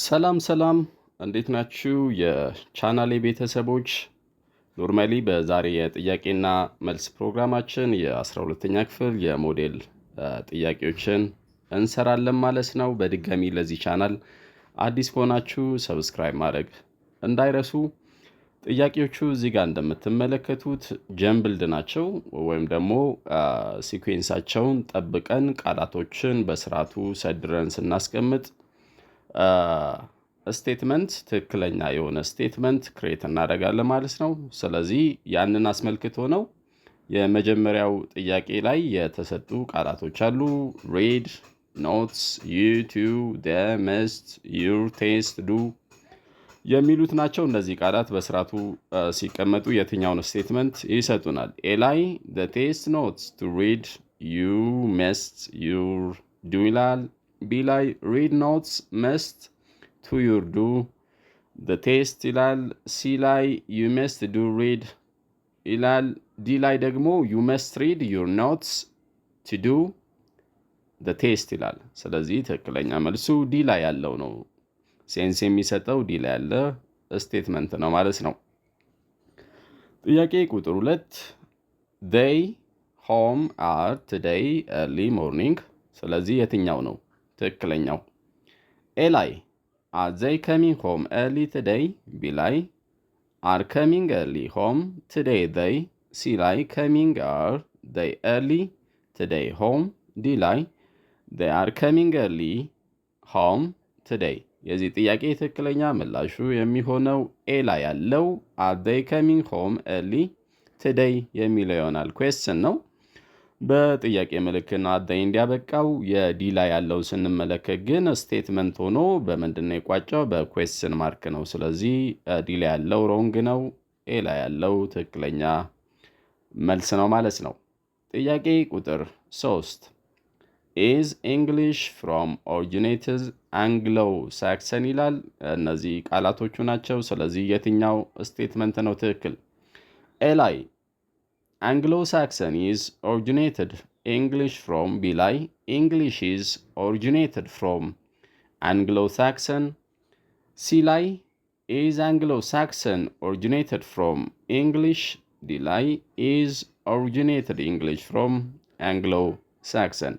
ሰላም እንዴት ናችሁ የቻናሌ ቤተሰቦች? ኖርማሊ በዛሬ የጥያቄና መልስ ፕሮግራማችን የ12ኛ ክፍል የሞዴል ጥያቄዎችን እንሰራለን ማለት ነው። በድጋሚ ለዚህ ቻናል አዲስ ከሆናችሁ ሰብስክራይብ ማድረግ እንዳይረሱ። ጥያቄዎቹ እዚህ ጋር እንደምትመለከቱት ጀምብልድ ናቸው ወይም ደግሞ ሲኩዌንሳቸውን ጠብቀን ቃላቶችን በስርዓቱ ሰድረን ስናስቀምጥ ስቴትመንት ትክክለኛ የሆነ ስቴትመንት ክሬት እናደርጋለን ማለት ነው። ስለዚህ ያንን አስመልክቶ ነው። የመጀመሪያው ጥያቄ ላይ የተሰጡ ቃላቶች አሉ። ሬድ፣ ኖትስ፣ ዩ፣ ቱ፣ ደ፣ መስት፣ ዩር፣ ቴስት፣ ዱ የሚሉት ናቸው። እነዚህ ቃላት በስርዓቱ ሲቀመጡ የትኛውን ስቴትመንት ይሰጡናል? ኤ ላይ the taste notes to read you must your do ይላል። ቢ ላይ read notes must to your do the taste ይላል። ሲ ላይ you must do read ይላል። ዲ ላይ ደግሞ you must read your notes to do the taste ይላል። ስለዚህ ትክክለኛ መልሱ ዲ ላይ ያለው ነው። ሴንስ የሚሰጠው ዲ ላይ ያለ ስቴትመንት ነው ማለት ነው። ጥያቄ ቁጥር 2 they home are today early morning። ስለዚህ የትኛው ነው ትክክለኛው? ኤ ላይ are they coming home early today? ቢ ላይ are coming early home today they? ሲ ላይ coming are they early today home? ዲ ላይ they are coming early home today? የዚህ ጥያቄ ትክክለኛ ምላሹ የሚሆነው ኤ ላይ ያለው are they coming home early today የሚለው ይሆናል። ኩዌስችን ነው። በጥያቄ ምልክት ነው አዳይ እንዲያበቃው። የዲ ላይ ያለው ስንመለከት ግን ስቴትመንት ሆኖ በምንድነው የቋጨው? በኩዌስችን ማርክ ነው። ስለዚህ ዲ ላይ ያለው ሮንግ ነው። ኤ ላይ ያለው ትክክለኛ መልስ ነው ማለት ነው። ጥያቄ ቁጥር 3 is English from originated Anglo-Saxon ይላል። እነዚህ ቃላቶቹ ናቸው። ስለዚህ የትኛው ስቴትመንት ነው ትክክል? ኤ ላይ Anglo-Saxon is originated English from። ቢ ላይ English is originated from Anglo-Saxon። ሲ ላይ is Anglo-Saxon originated from English። ዲ ላይ is originated English from Anglo-Saxon።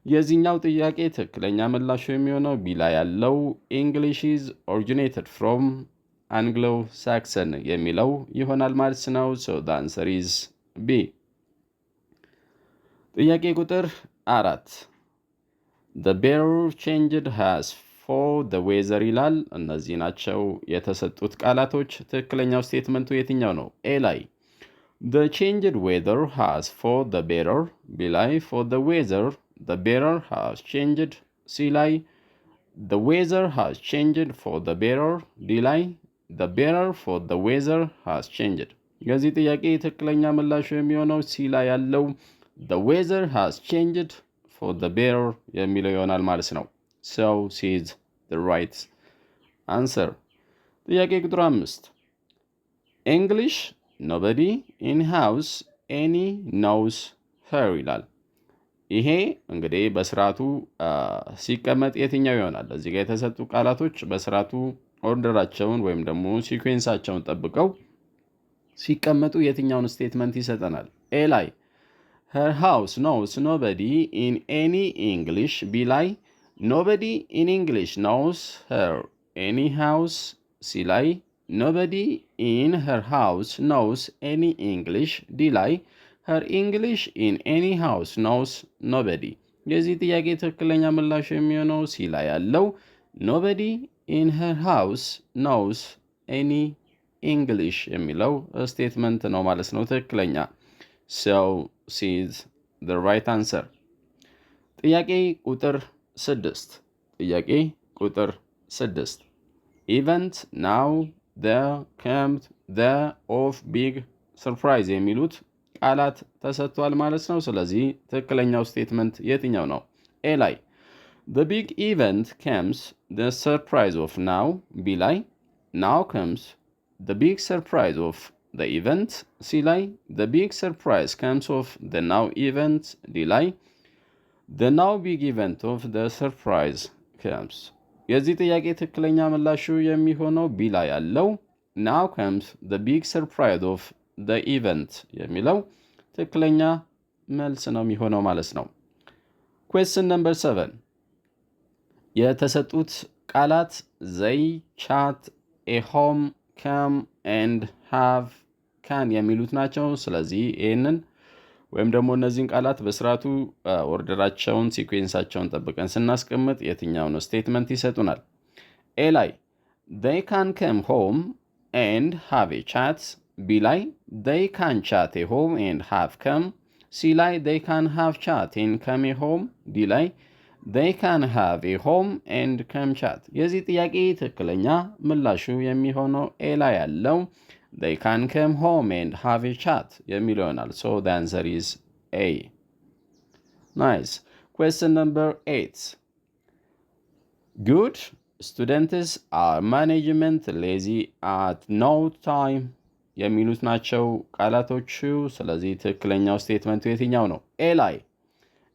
የዚህኛው ጥያቄ ትክክለኛ ምላሹ የሚሆነው ቢ ላይ ያለው English is originated from Anglo-Saxon የሚለው ይሆናል ማለት ነው። so the answer is B። ጥያቄ ቁጥር 4 the bearer changed has for the weather ይላል። እነዚህ ናቸው የተሰጡት ቃላቶች። ትክክለኛው ስቴትመንቱ የትኛው ነው? ኤ ላይ the changed weather has for the bearer። ቢ ላይ for the weather the bearer has changed። ሲ ላይ the weather has changed for the bearer። ዲ ላይ the bearer for the weather has changed። የዚህ ጥያቄ ትክክለኛ ምላሹ የሚሆነው ሲ ላይ ያለው the weather has changed for the bearer የሚለው ይሆናል ማለት ነው። so C is the right answer። ጥያቄ ቁጥር 5 English nobody in house any knows her ይላል። ይሄ እንግዲህ በስርዓቱ ሲቀመጥ የትኛው ይሆናል? እዚህ ጋር የተሰጡ ቃላቶች በስርዓቱ ኦርደራቸውን ወይም ደግሞ ሲኩዌንሳቸውን ጠብቀው ሲቀመጡ የትኛውን ስቴትመንት ይሰጠናል? ኤ ላይ her house knows nobody in any English። ቢ ላይ nobody in English knows her any house። ሲ ላይ nobody in her house knows any English። ዲ ላይ her English in any house knows nobody። የዚህ ጥያቄ ትክክለኛ ምላሹ የሚሆነው ሲ ላይ ያለው nobody in her house knows any English የሚለው ስቴትመንት ነው ማለት ነው ትክክለኛ። so C is the right answer። ጥያቄ ቁጥር 6 ጥያቄ ቁጥር 6 event now the camp the of big surprise የሚሉት ቃላት ተሰጥቷል ማለት ነው። ስለዚህ ትክክለኛው ስቴትመንት የትኛው ነው? ኤ ላይ the big event comes the surprise of now። ቢ ላይ now comes the big surprise of the event። ሲ ላይ the big surprise comes of the now event። ዲ ላይ the now big event of the surprise comes የዚህ ጥያቄ ትክክለኛ ምላሹ የሚሆነው ቢ ላይ ያለው now comes the big surprise of the event የሚለው ትክክለኛ መልስ ነው የሚሆነው ማለት ነው። question number 7 የተሰጡት ቃላት they chat a home come and have can የሚሉት ናቸው። ስለዚህ ይህንን ወይም ደግሞ እነዚህን ቃላት በስርዓቱ ኦርደራቸውን ሲኩዌንሳቸውን ጠብቀን ስናስቀምጥ የትኛውን ስቴትመንት ይሰጡናል? ኤ ላይ they can come home and have a chat። ቢ ላይ they can chat a home and have come። ሲ ላይ they can have chat and come a home። ዲ ላይ they can have a home and come chat። የዚህ ጥያቄ ትክክለኛ ምላሹ የሚሆነው ኤ ላይ ያለው they can come home and have a chat የሚለው ይሆናል። So the answer is A. Nice. Question number 8. Good students are management lazy at no time የሚሉት ናቸው ቃላቶቹ። ስለዚህ ትክክለኛው ስቴትመንቱ የትኛው ነው? ኤ ላይ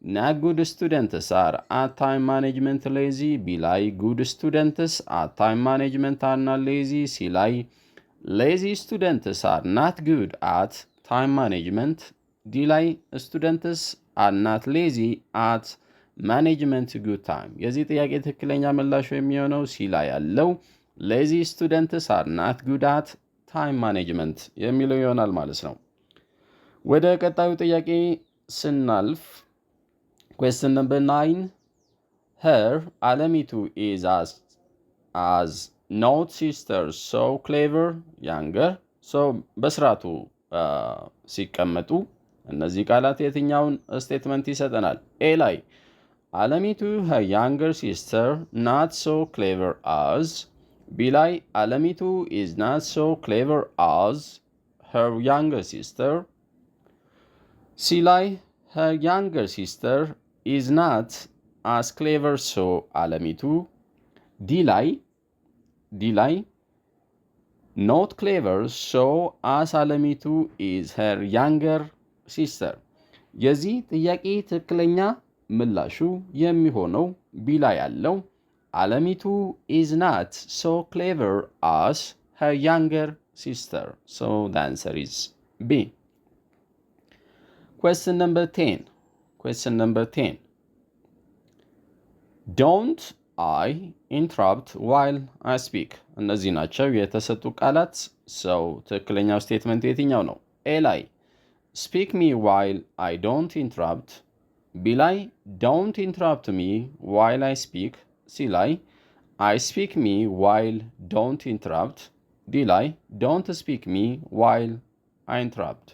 not good students are at time management lazy። ቢ ላይ good students at time management are not lazy። ሲ ላይ lazy students are not good at time management። ዲ ላይ students are not lazy at management good time። የዚህ ጥያቄ ትክክለኛ ምላሹ የሚሆነው ሲ ላይ ያለው lazy students are not good at time management የሚለው ይሆናል ማለት ነው። ወደ ቀጣዩ ጥያቄ ስናልፍ question number 9 her Alamitu is as not sister so clever younger። so በስርዓቱ ሲቀመጡ እነዚህ ቃላት የትኛውን ስቴትመንት ይሰጠናል? ኤ ላይ አለሚቱ her younger sister not so clever as። ቢ ላይ አለሚቱ is not so clever as her younger sister። ሲ ላይ her younger sister is not as clever so አለሚቱ። ዲ ላይ not clever so as አለሚቱ is her younger sister። የዚህ ጥያቄ ትክክለኛ ምላሹ የሚሆነው ቢ ላይ ያለው አለሚቱ is not so clever as her younger sister። So the answer is B. Question number 10. Don't I interrupt while I speak። እነዚህ ናቸው የተሰጡ ቃላት። ሰው ትክክለኛው ስቴትመንት የትኛው ነው? ኤ ላይ speak me while I don't interrupt። ቢ ላይ don't interrupt me while I speak። ሲ ላይ I speak me while don't interrupt። ዲ ላይ don't speak me while I interrupt።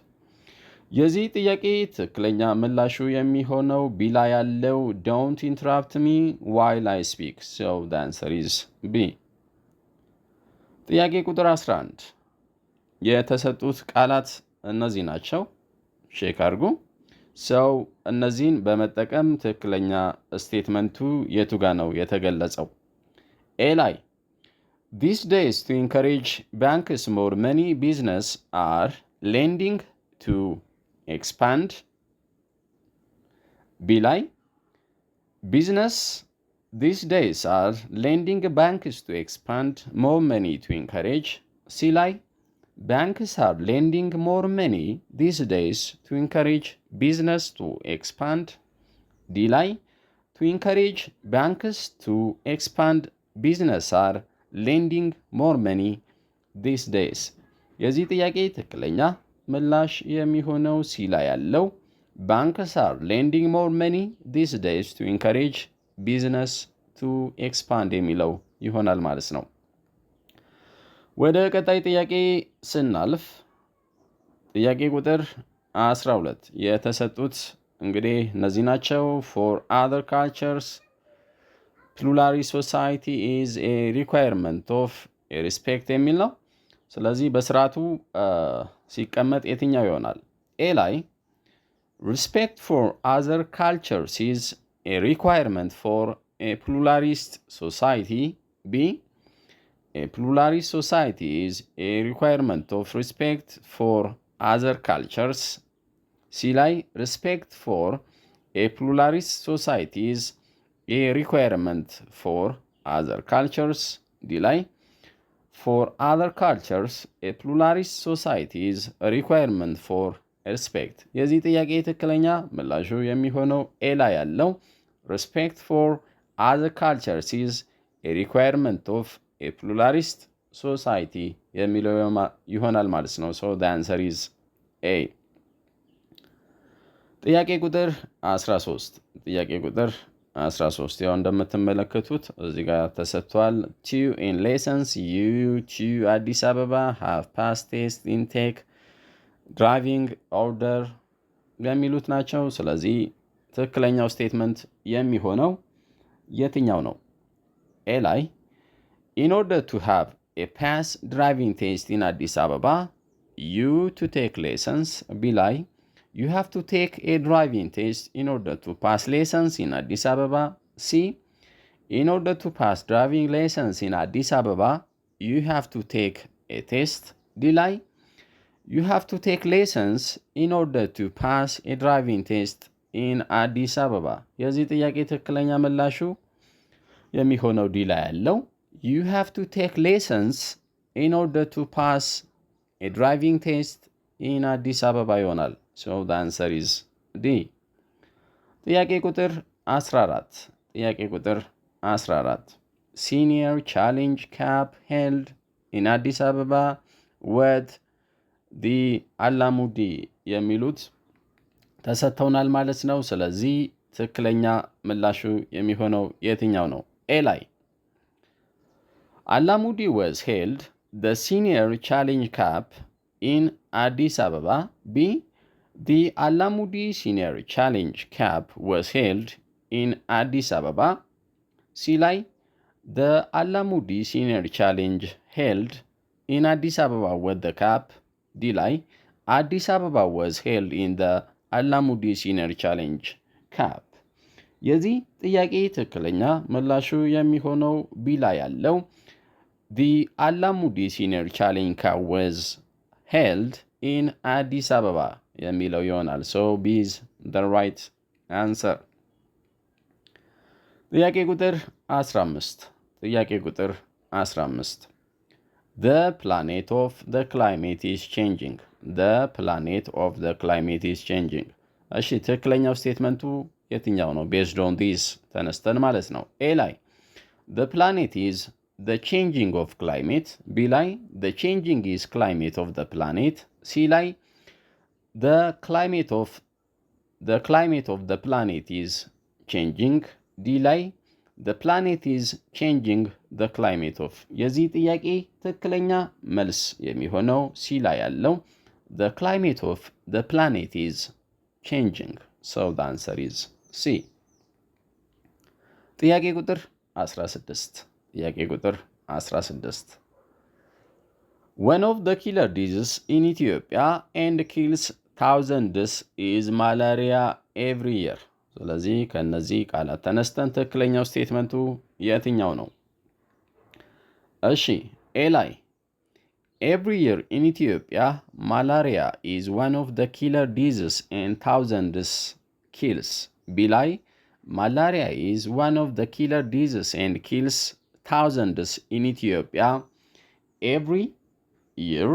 የዚህ ጥያቄ ትክክለኛ ምላሹ የሚሆነው ቢ ላይ ያለው don't interrupt me while I speak። So the answer is B. ጥያቄ ቁጥር 11 የተሰጡት ቃላት እነዚህ ናቸው። ቼክ አድርጉ። ሰው እነዚህን በመጠቀም ትክክለኛ ስቴትመንቱ የቱ ጋ ነው የተገለጸው? ኤ ላይ these days to encourage banks more money business are lending to expand። ቢ ላይ business these days are lending banks to expand more money to encourage። ሲ ላይ banks are lending more money these days to encourage business to expand። ዲ ላይ to encourage banks to expand business are lending more money these days። የዚህ ጥያቄ ትክክለኛ ምላሽ የሚሆነው ሲ ላይ ያለው banks are lending more money these days to encourage business to expand የሚለው ይሆናል ማለት ነው። ወደ ቀጣይ ጥያቄ ስናልፍ ጥያቄ ቁጥር 12 የተሰጡት እንግዲህ እነዚህ ናቸው። for other cultures pluralist society is a requirement of a respect የሚል ነው። ስለዚህ በስርዓቱ ሲቀመጥ የትኛው ይሆናል? ኤ ላይ respect for other cultures is a requirement for a pluralist society። ቢ a pluralist society is a requirement of respect for other cultures። ሲ ላይ respect for a pluralist society is a requirement for other cultures ዲ ላይ for other cultures a pluralist society's requirement for respect የዚህ ጥያቄ ትክክለኛ ምላሹ የሚሆነው ኤ ላይ ያለው respect for other cultures is a requirement of a pluralist society የሚለው ይሆናል ማለት ነው so the answer is A ጥያቄ ቁጥር 13 ያው እንደምትመለከቱት እዚህ ጋር ተሰጥቷል two in lessons you to አዲስ አበባ have passed test intake driving order የሚሉት ናቸው ስለዚህ ትክክለኛው ስቴትመንት የሚሆነው የትኛው ነው ኤ ላይ in order to have a pass driving test in Addis Ababa you to take lessons B ላይ you have to take a driving test in order to pass lessons in Addis Ababa C in order to pass driving lessons in Addis Ababa you have to take a test D ላይ you have to take lessons in order to pass a driving test in Addis Ababa የዚህ ጥያቄ ትክክለኛ ምላሹ የሚሆነው ዲ ላይ ያለው you have to take lessons in order to pass a driving test in Addis Ababa ይሆናል so the answer is D ጥያቄ ቁጥር 14 senior challenge cup held in Addis Ababa with the Alamudi የሚሉት ተሰጥተውናል ማለት ነው ስለዚህ ትክክለኛ ምላሹ የሚሆነው የትኛው ነው ኤ ላይ Alamudi was held the senior challenge cup in Addis Ababa B the Alamudi senior challenge cup was held in Addis Ababa C ላይ the Alamudi senior challenge held in Addis Ababa with the cup D ላይ Addis Ababa was held in the Alamudi senior challenge cup የዚህ ጥያቄ ትክክለኛ ምላሹ የሚሆነው ቢ ላይ ያለው the Alamudi senior challenge cup was held in Addis Ababa የሚለው ይሆናል so B is the right answer ጥያቄ ቁጥር 15 the planet of the climate is changing እሺ ትክክለኛው ስቴትመንቱ የትኛው ነው based on this ተነስተን ማለት ነው ኤ ላይ the planet is the changing of climate B ላይ the changing is climate of the planet C ላይ the climate of the planet is changing D ላይ the planet is changing the climate of የዚህ ጥያቄ ትክክለኛ መልስ የሚሆነው C ላይ ያለው the climate of the planet is changing so the answer is C ጥያቄ ቁጥር 16 One of the killer diseases in Ethiopia and kills thousands is malaria every year ስለዚህ ከነዚህ ቃላት ተነስተን ትክክለኛው ስቴትመንቱ የትኛው ነው እሺ ኤ ላይ Every year in Ethiopia, malaria is one of the killer diseases and thousands kills. B ላይ malaria is one of the killer diseases and kills thousands in Ethiopia every year.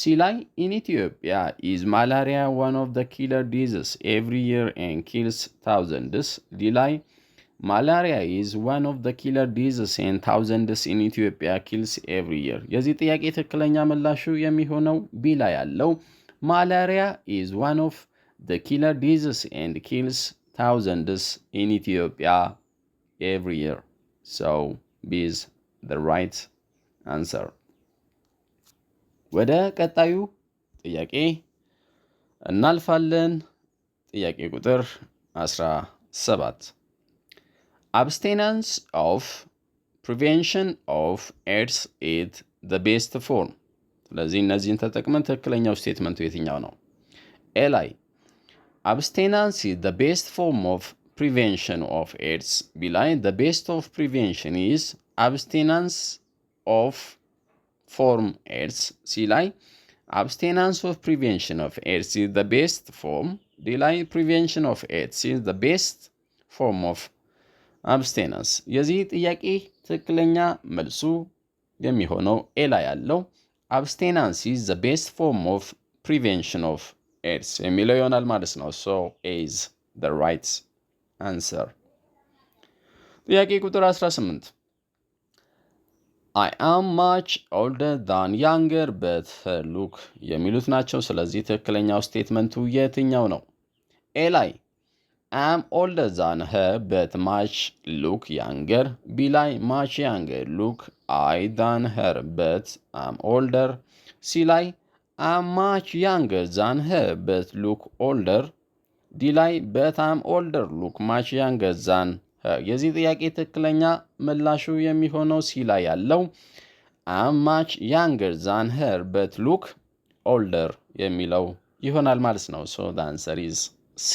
C ላይ in Ethiopia is malaria one of the killer diseases every year and kills thousands. D ላይ malaria is one of the killer diseases and thousands in Ethiopia kills every year. የዚህ ጥያቄ ትክክለኛ ምላሹ የሚሆነው ቢ ላይ ያለው malaria is one of the killer diseases and kills thousands in Ethiopia every year. So B is the right answer. ወደ ቀጣዩ ጥያቄ እናልፋለን። ጥያቄ ቁጥር 17 Abstinence of prevention of AIDS is the best form. ስለዚህ እነዚህን ተጠቅመን ትክክለኛው ስቴትመንቱ የትኛው ነው? ኤ ላይ Abstinence is the best form of prevention of AIDS. B ላይ the best of prevention is abstinence of form AIDS. C ላይ abstinence of prevention of AIDS is the best form. D ላይ prevention of AIDS is the best form of abstinence. የዚህ ጥያቄ ትክክለኛ መልሱ የሚሆነው ኤ ላይ ያለው አብስቴናንስ ኢዝ ዘ ቤስት ፎርም ኦፍ ፕሪቬንሽን ኦፍ ኤድስ የሚለው ይሆናል ማለት ነው። ሶ ኤ ኢዝ ዘ ራይት አንሰር። ጥያቄ ቁጥር 18 I am much older than younger but her look የሚሉት ናቸው። ስለዚህ ትክክለኛው ስቴትመንቱ የትኛው ነው? ኤ ላይ am older than her but much look younger። ቢ ላይ much younger look I than her but am older። ሲ ላይ am much younger than her but look older። ዲ ላይ but am older look much younger than her። የዚህ ጥያቄ ትክክለኛ ምላሹ የሚሆነው ሲ ላይ ያለው am much younger than her but look older የሚለው ይሆናል ማለት ነው። so the answer is C።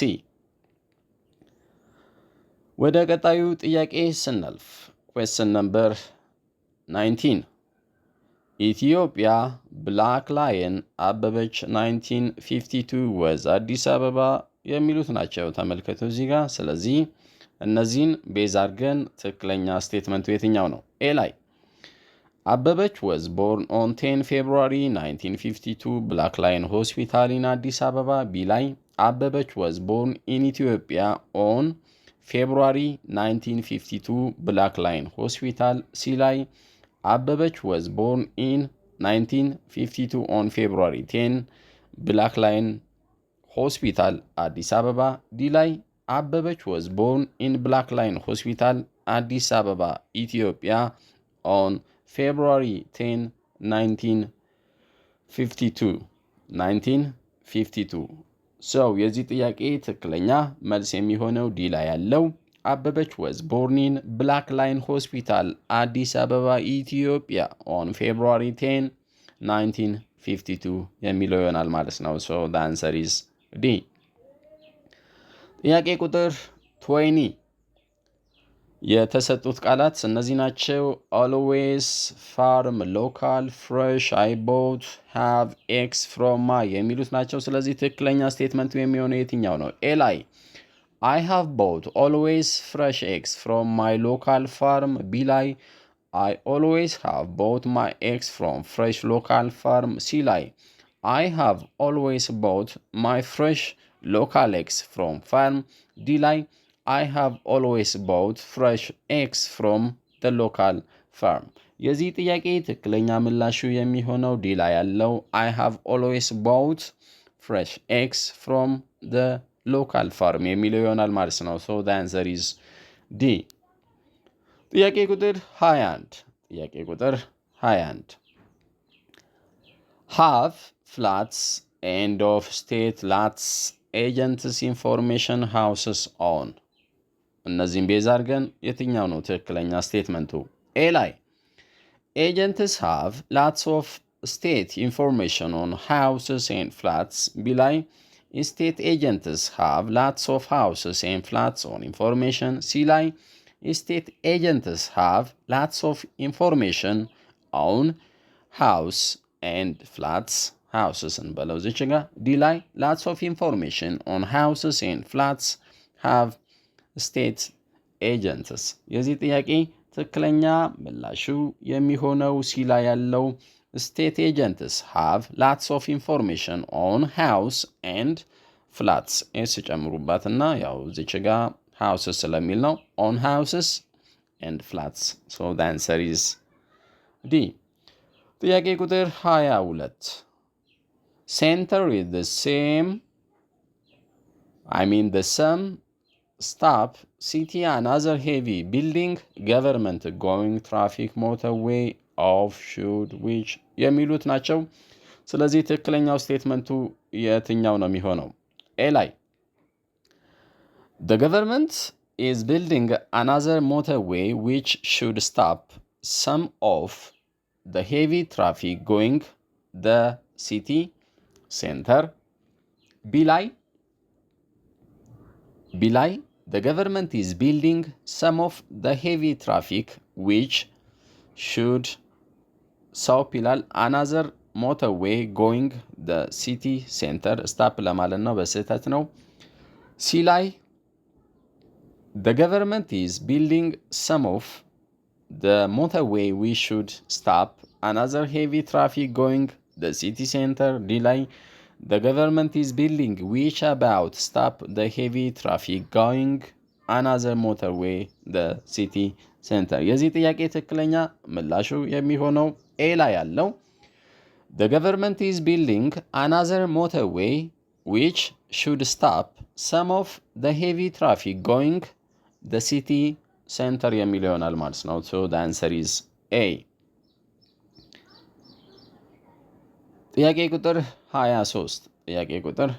ወደ ቀጣዩ ጥያቄ ስናልፍ question number 19 ኢትዮጵያ ብላክ ላየን አበበች 1952 was አዲስ አበባ የሚሉት ናቸው። ተመልከቱ እዚህ ጋር። ስለዚህ እነዚህን ቤዝ አድርገን ትክክለኛ ስቴትመንቱ የትኛው ነው? ኤ ላይ አበበች was born on 10 February 1952 ብላክ ላየን ሆስፒታል in አዲስ አበባ። ቢ ላይ አበበች was born in Ethiopia on February 1952 ብላክ ላየን ሆስፒታል። ሲ ላይ አበበች was born in 1952 on February 10 ብላክ ላየን ሆስፒታል አዲስ አበባ። ዲ ላይ አበበች was born in ብላክ ላየን ሆስፒታል አዲስ አበባ ኢትዮጵያ on February 10 1952 so የዚህ ጥያቄ ትክክለኛ መልስ የሚሆነው ዲ ላይ ያለው አበበች was born in ብላክ ላየን ሆስፒታል አዲስ አበባ ኢትዮጵያ on February 10 1952 የሚለው ይሆናል ማለት ነው። so the answer is D። ጥያቄ ቁጥር 20 የተሰጡት ቃላት እነዚህ ናቸው። always፣ farm፣ local፣ fresh፣ I bought፣ have፣ x from my የሚሉት ናቸው። ስለዚህ ትክክለኛ ስቴትመንቱ የሚሆነው የትኛው ነው? ኤ ላይ I have bought always fresh eggs from my local farm። ቢ ላይ I always have bought my eggs from fresh local farm። ሲ ላይ I have always bought my fresh local eggs from farm። ዲ ላይ I have always bought fresh eggs from the local farm። የዚህ ጥያቄ ትክክለኛ ምላሹ የሚሆነው ዲ ላይ ያለው I have always bought fresh eggs from the local farm የሚለው ይሆናል ማለት ነው። so the answer is D። ጥያቄ ቁጥር 21 have flats and of state lots agents information houses on እነዚህም ቤዝ አድርገን የትኛው ነው ትክክለኛ ስቴትመንቱ? ኤ ላይ agents have lots of state information on houses and flats። ቢ ላይ state agents have lots of houses and flats on information። ሲ ላይ state agents have lots of information on house and flats houses እንበለው እዚች ጋር። ዲ ላይ lots of information on houses and flats have state agents። የዚህ ጥያቄ ትክክለኛ ምላሹ የሚሆነው ሲ ላይ ያለው state agents have lots of information on house and flats ኤስ ጨምሩባትና ያው እዚች ጋር houses ስለሚል ነው on houses and flats so the answer is D። ጥያቄ ቁጥር 22 center with the same stop city another heavy building government going traffic motorway of should which የሚሉት ናቸው። ስለዚህ ትክክለኛው ስቴትመንቱ የትኛው ነው የሚሆነው? ኤ ላይ the government is building another motorway which should stop some of the heavy traffic going the city center። ቢ ላይ the government is building some of the heavy traffic which should stop ይላል another motorway going the city center stop ለማለት ነው፣ በስህተት ነው። ሲ ላይ the government is building some of the motorway we should stop another heavy traffic going the city center D ላይ the government is building which about stop the heavy traffic going another motorway the city center የዚህ ጥያቄ ትክክለኛ ምላሹ የሚሆነው ኤ ላይ ያለው the government is building another motorway which should stop some of the heavy traffic going the city center የሚል ይሆናል ማለት ነው so the answer is A ጥያቄ ቁጥር 23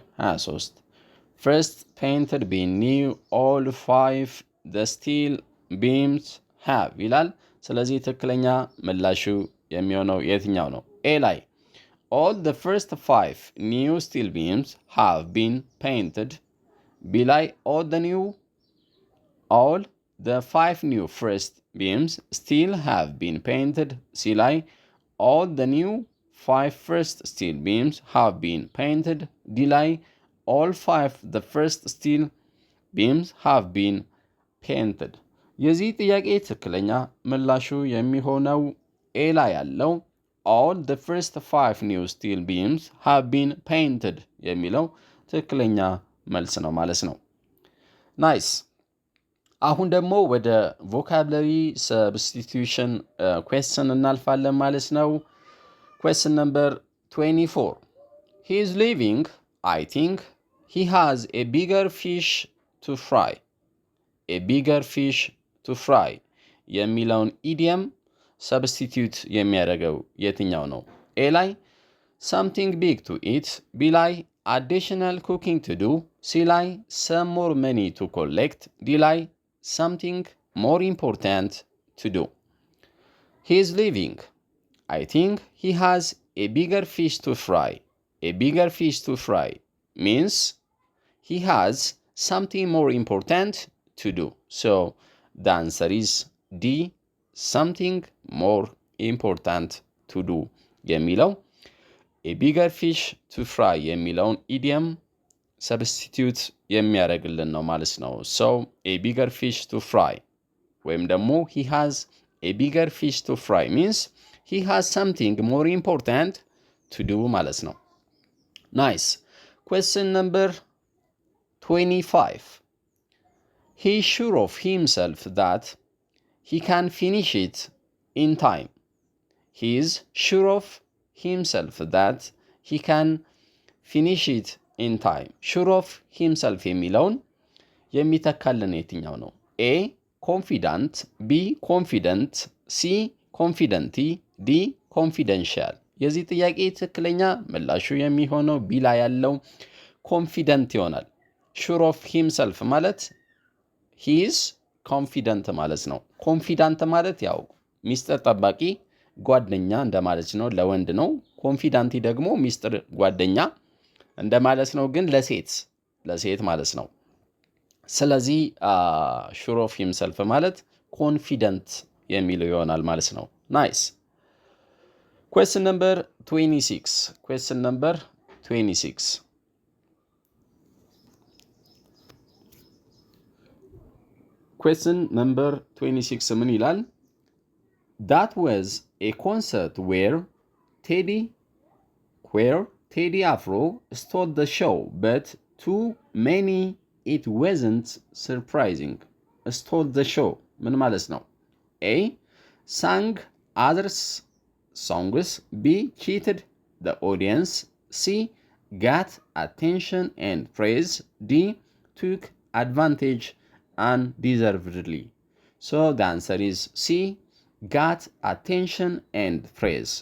first painted beam new all 5 the steel beams have ይላል ስለዚህ ትክክለኛ ምላሹ የሚሆነው የትኛው ነው A ላይ all the first 5 new steel beams have been painted B ላይ all the 5 new first beams still have been painted C ላይ all the new 5 first steel beams have been painted D ላይ all 5 the first steel beams have been painted የዚህ ጥያቄ ትክክለኛ ምላሹ የሚሆነው A ላይ ያለው all the first 5 new steel beams have been painted የሚለው ትክክለኛ መልስ ነው ማለት ነው ናይስ አሁን ደግሞ ወደ ቮካብለሪ ሰብስቲቱሽን question እናልፋለን ማለት ነው question number 24 he is leaving I think he has a bigger fish to fry a bigger fish to fry የሚለውን idiom substitute የሚያደርገው የትኛው ነው A ላይ something big to eat B ላይ additional cooking to do C ላይ some more money to collect D ላይ something more important to do he is leaving I think he has a bigger fish to fry a bigger fish to fry means he has something more important to do so the answer is D something more important to do የሚለው a bigger fish to fry የሚለውን idiom substitute የሚያደርግልን ነው ማለት ነው so a bigger fish to fry ወይም ደግሞ he has a bigger fish to fry means he has something more important to do ማለት ነው nice question number 25 he is sure of himself that he can finish it in time he is sure of himself that he can finish it in time sure of himself የሚለውን የሚተካልን የትኛው ነው A confident B confident C confidently D confidential የዚህ ጥያቄ ትክክለኛ ምላሹ የሚሆነው B ላይ ያለው confident ይሆናል sure of himself ማለት he is confident ማለት ነው confident ማለት ያው ሚስጥር ጠባቂ ጓደኛ እንደማለት ነው ለወንድ ነው ኮንፊደንት ደግሞ ሚስጥር ጓደኛ እንደማለት ነው ግን ለሴት ማለት ነው ስለዚህ sure of himself ማለት confident የሚለው ይሆናል ማለት ነው nice question number 26 question number 26 question number 26 ምን ይላል that was a concert where Teddy Afro stole the show but to many it wasn't surprising stole the show ምን ማለት ነው A sang others songs B cheated the audience C got attention and praise D took advantage undeservedly so the answer is C got attention and praise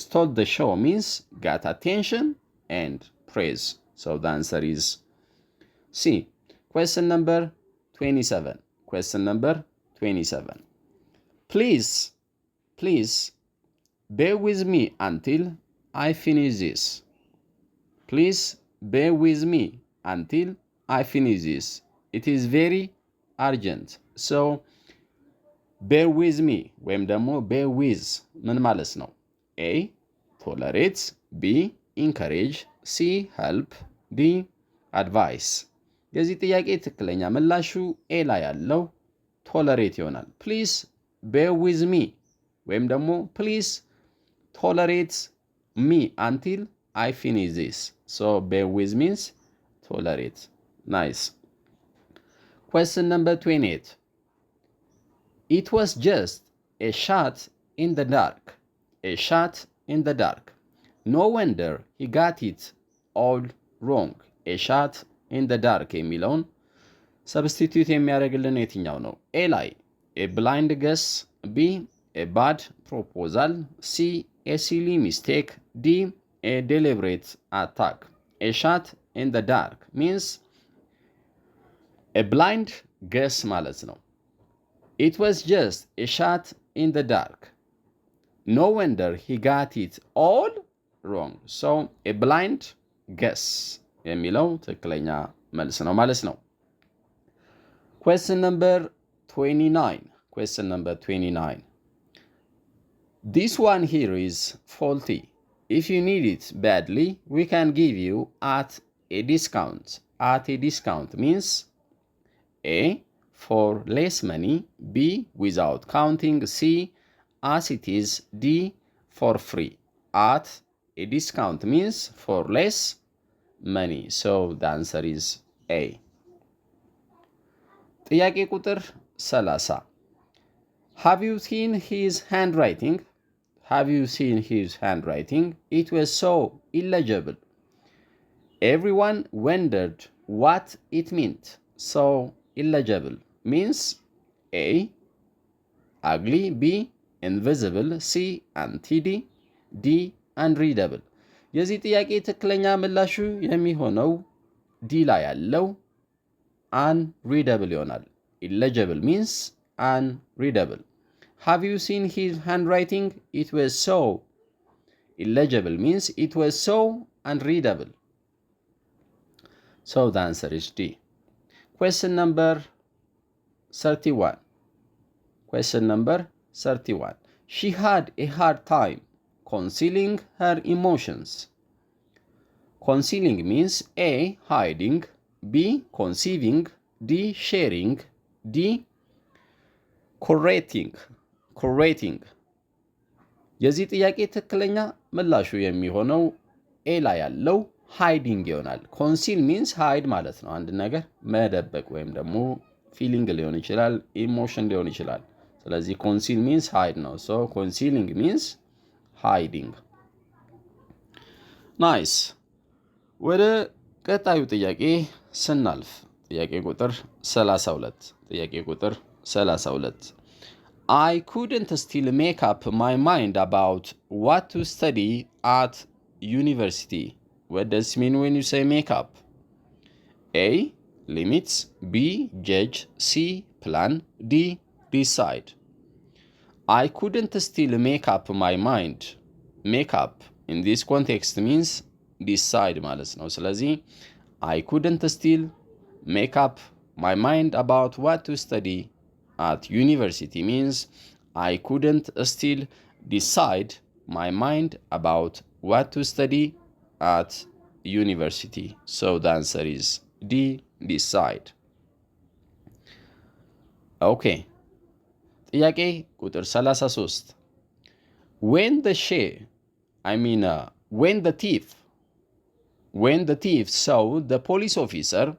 stole the show means got attention and praise so the answer is C question number 27 please bear with me until I finish this please bear with me until I finish this it is very urgent so bear with me ወይም ደግሞ bear with ምን ማለት ነው A tolerate B encourage C help D advice የዚህ ጥያቄ ትክክለኛ ምላሹ A ላይ ያለው tolerate ይሆናል please bear with me ወይም ደግሞ please tolerate me until I finish this. So bear with means tolerate. Nice. Question number 28. It was just a shot in the dark. A shot in the dark. No wonder he got it all wrong. A shot in the dark የሚለውን ሰብስቲትዩት የሚያደርግልን የትኛው ነው? ኤ ላይ a blind guess, B a bad proposal, C a silly mistake, D a deliberate attack. A shot in the dark means a blind guess ማለት ነው። It was just a shot in the dark. No wonder he got it all wrong. So a blind guess የሚለው ትክክለኛ መልስ ነው ማለት ነው። Question number 29. Question number 29. This one here is faulty. If you need it badly, we can give you at a discount. At a discount means A for less money, B without counting, C as it is, D for free. At a discount means for less money. So the answer is A. ጥያቄ ቁጥር 30. Have you seen his handwriting? Have you seen his handwriting? It was so illegible. Everyone wondered what it meant. So illegible means A ugly, B invisible, C untidy, D unreadable. የዚህ ጥያቄ ትክክለኛ ምላሹ የሚሆነው ዲ ላይ ያለው unreadable ይሆናል። illegible means unreadable. Have you seen his handwriting? It was so illegible means it was so unreadable. So the answer is D. Question number 31. Question number 31. She had a hard time concealing her emotions. Concealing means A hiding, B conceiving, D sharing, D correcting. የዚህ ጥያቄ ትክክለኛ ምላሹ የሚሆነው ኤ ላይ ያለው ሃይዲንግ ይሆናል። ኮንሲል ሚንስ ሃይድ ማለት ነው። አንድ ነገር መደበቅ ወይም ደግሞ ፊሊንግ ሊሆን ይችላል፣ ኢሞሽን ሊሆን ይችላል። ስለዚህ ኮንሲል ሚንስ ሃይድ ነው። ሶ ኮንሲሊንግ ሚንስ ሃይዲንግ። ናይስ። ወደ ቀጣዩ ጥያቄ ስናልፍ ጥያቄ ቁጥር 32 ጥያቄ ቁጥር 32 I couldn't still make up my mind about what to study at university. What does it mean when you say make up? A. Limits, B. Judge, C. Plan, D. Decide. I couldn't still make up my mind. Make up in this context means decide ማለት ነው። ስለዚህ I couldn't still make up my mind about what to study at university means I couldn't still decide my mind about what to study at university. So the answer is D, decide. Okay. ጥያቄ ቁጥር 33 when the thief saw the police officer,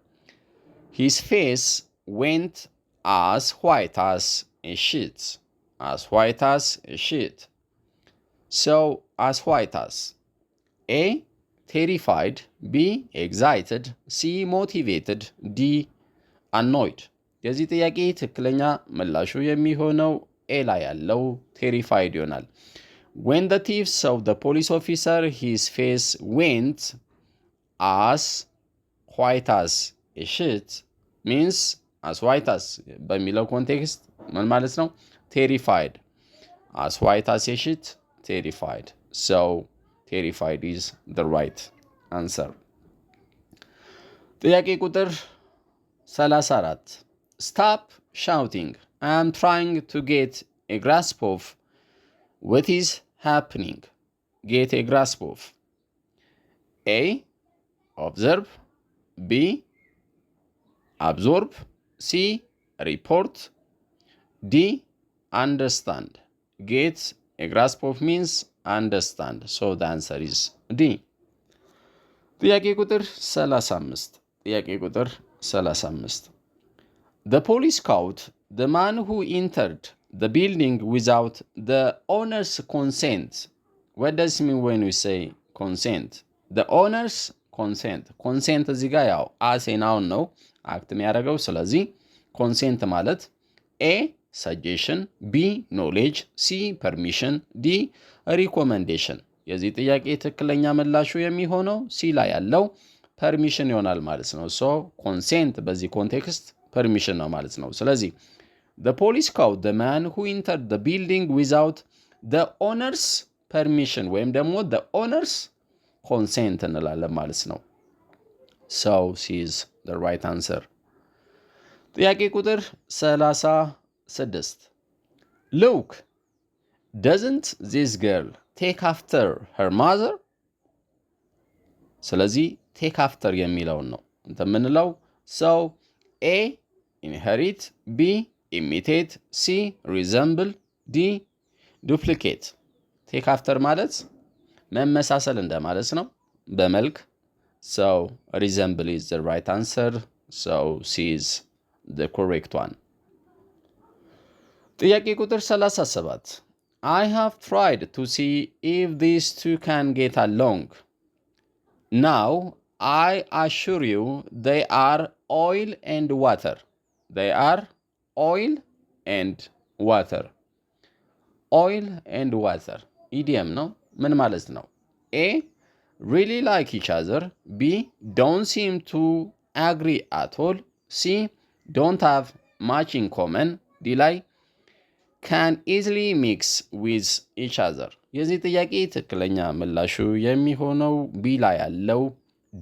his face went as white as a sheet. As white as a sheet. So as white as A. Terrified, B. Excited, C. Motivated, D. Annoyed. የዚህ ጥያቄ ትክክለኛ ምላሹ የሚሆነው ኤ ላይ ያለው ቴሪፋይድ ይሆናል። when the thief saw the police officer, his face went as white as a sheet means as white as በሚለው ኮንቴክስት ምን ማለት ነው? terrified. as white as a sheet, terrified. So terrified is the right answer. ጥያቄ ቁጥር 34 stop shouting. I am trying to get a grasp of what is happening. Get a grasp of. A. Observe. B. Absorb. C. Report. D. understand. Get a grasp of means understand. So the answer is D. ጥያቄ ቁጥር 35 ጥያቄ ቁጥር 35 The police caught the man who entered the building without the owner's consent. What does it mean when we say consent? The owner's consent. Consent እዚህ ጋር ያው አሴ ናውን ነው አክት የሚያደርገው። ስለዚህ ኮንሴንት ማለት ኤ ሰጀሽን፣ ቢ ኖሌጅ፣ ሲ ፐርሚሽን፣ ዲ ሪኮመንዴሽን። የዚህ ጥያቄ ትክክለኛ ምላሹ የሚሆነው ሲ ላይ ያለው ፐርሚሽን ይሆናል ማለት ነው። ሶ ኮንሴንት በዚህ ኮንቴክስት ፐርሚሽን ነው ማለት ነው። ስለዚህ the police caught the man who entered the building without the owner's permission ወይም ደግሞ the owner's consent እንላለን ማለት ነው። so she is the right answer። ጥያቄ ቁጥር 36 Look, doesn't this girl take after her mother? ስለዚህ take after የሚለውን ነው እንተምንለው። so A inherit, B imitate, C resemble, D duplicate። ቴክ አፍተር ማለት መመሳሰል እንደማለት ነው በመልክ። so resemble is the right answer. so C is the correct one። ጥያቄ ቁጥር 37 I have tried to see if these two can get along. Now I assure you they are oil and water. They are oil and water. Oil and water idiom ነው። ምን ማለት ነው? A really like each other, B don't seem to agree at all, C don't have much in common, D ላይ can easily mix with each other። የዚህ ጥያቄ ትክክለኛ ምላሹ የሚሆነው ቢ ላይ ያለው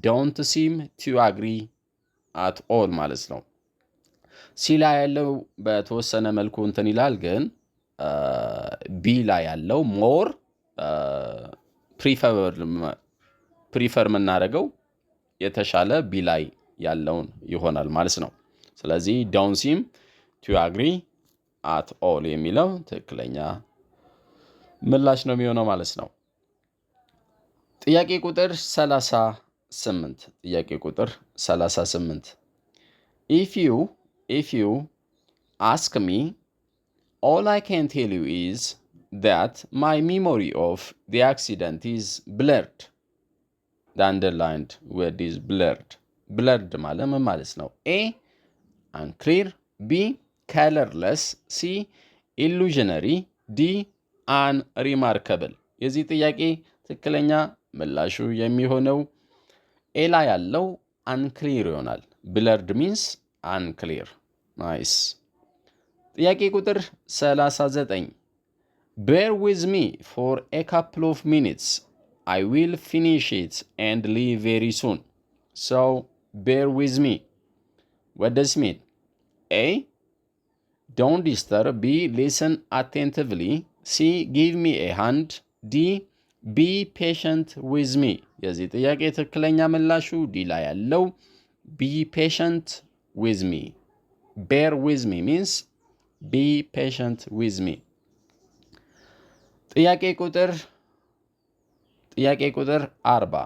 don't seem to agree at all ማለት ነው። ሲ ላይ ያለው በተወሰነ መልኩ እንትን ይላል፣ ግን ቢ ላይ ያለው ሞር ፕሪፈር የምናደርገው የተሻለ ቢ ላይ ያለውን ይሆናል ማለት ነው። ስለዚህ don't seem to agree at all የሚለው ትክክለኛ ምላሽ ነው የሚሆነው ማለት ነው። ጥያቄ ቁጥር 38 ጥያቄ ቁጥር 38 If you ask me, all I can tell you is that my memory of the accident is blurred. The underlined word is blurred. Blurred ማለት ምን ማለት ነው? A unclear, B colorless, C illusionary, D unremarkable። የዚህ ጥያቄ ትክክለኛ ምላሹ የሚሆነው ኤ ላይ ያለው unclear ይሆናል። blurred means unclear. nice። ጥያቄ ቁጥር 39 Bear with me for a couple of minutes. I will finish it and leave very soon. So bear with me. What does it mean? A don't disturb, B listen attentively, C give me a hand, D be patient with me። የዚህ ጥያቄ ትክክለኛ ምላሹ ዲ ላይ ያለው be patient with me. bear with me means be patient with me። ጥያቄ ቁጥር 40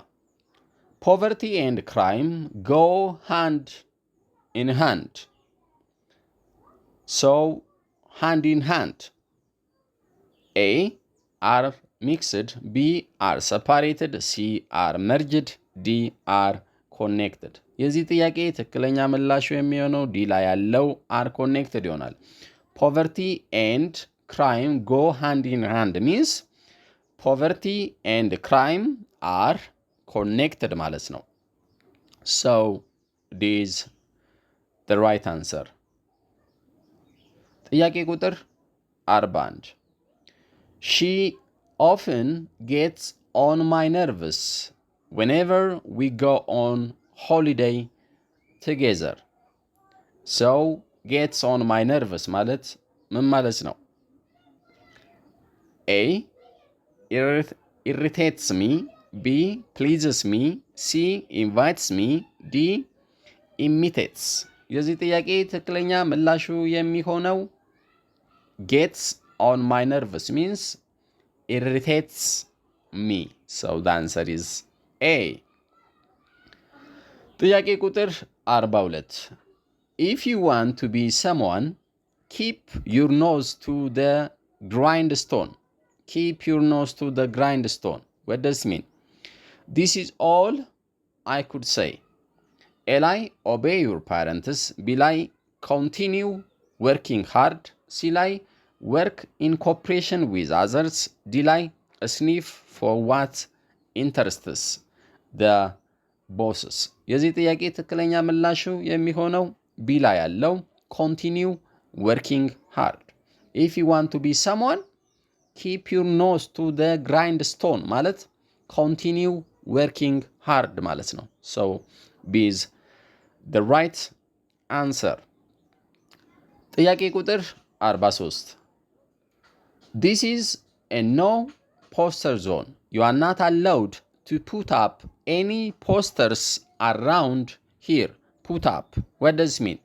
Poverty and crime go hand in hand. So hand in hand. A are mixed, B are separated, C are merged, D are connected። የዚህ ጥያቄ ትክክለኛ ምላሹ የሚሆነው ዲ ላይ ያለው are connected ይሆናል። Poverty and crime go hand in hand means poverty and crime are connected ማለት ነው። So this is the right answer። ጥያቄ ቁጥር 41 She often gets on my nerves whenever we go on holiday together. So gets on my nerves ማለት ምን ማለት ነው? A irritates me, B pleases me, C invites me, D imitates። የዚህ ጥያቄ ትክክለኛ ምላሹ የሚሆነው gets on my nerves means irritates me. So the answer is A. ጥያቄ ቁጥር 42 If you want to be someone, keep your nose to the grindstone. Keep your nose to the grindstone. What does it mean? This is all I could say. A ላይ obey your parents. B ላይ continue working hard. C ላይ work in cooperation with others. D ላይ sniff for what interests the bosses. የዚህ ጥያቄ ትክክለኛ ምላሹ የሚሆነው ቢ ላይ ያለው continue working hard. If you want to be someone, keep your nose to the grindstone ማለት continue working hard ማለት ነው. So B is the right answer. ጥያቄ ቁጥር 43 This is a no poster zone. You are not allowed to put up any posters around here. Put up. What does it mean?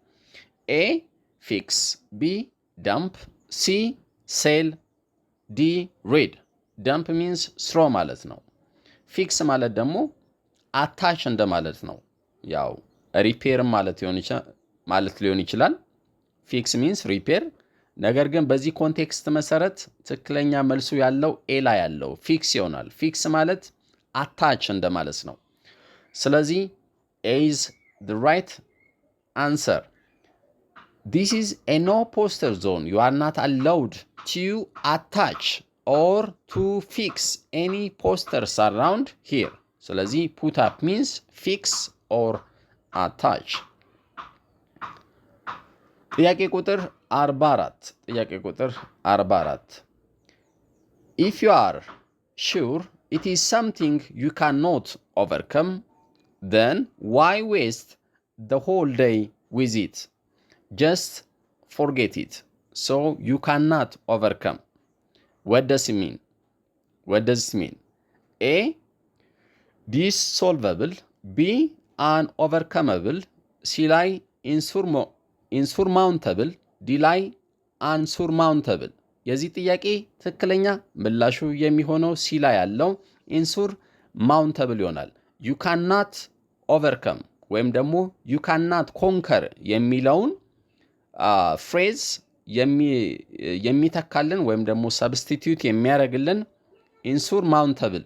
A. Fix. B. Dump. C. Sell. D. Read. Dump means throw ማለት ነው። ፊክስ ማለት ደግሞ አታች እንደማለት ነው። ያው ሪፔር ማለት ሊሆን ይችላል። ፊክስ ሚንስ ሪፔር። ነገር ግን በዚህ ኮንቴክስት መሰረት ትክክለኛ መልሱ ያለው ኤ ላይ ያለው ፊክስ ይሆናል። ፊክስ ማለት አታች እንደማለት ነው። ስለዚህ ኤ is the right answer. This is a no poster zone. You are not allowed to attach or to fix any posters around here. ስለዚህ put up means fix or attach. ጥያቄ ቁጥር 44 If you are sure it is something you cannot overcome, then why waste the whole day with it? Just forget it. So you cannot overcome. What does it mean? A. Dissolvable. B. Unovercomable. C ላይ insurmountable. D ላይ unsurmountable. የዚህ ጥያቄ ትክክለኛ ምላሹ የሚሆነው ሲ ላይ ያለው insurmountable ይሆናል። You cannot overcome ወይም ደግሞ you cannot conquer የሚለውን ፍሬዝ የሚተካልን ወይም ደግሞ ሰብስቲቲዩት የሚያደርግልን insurmountable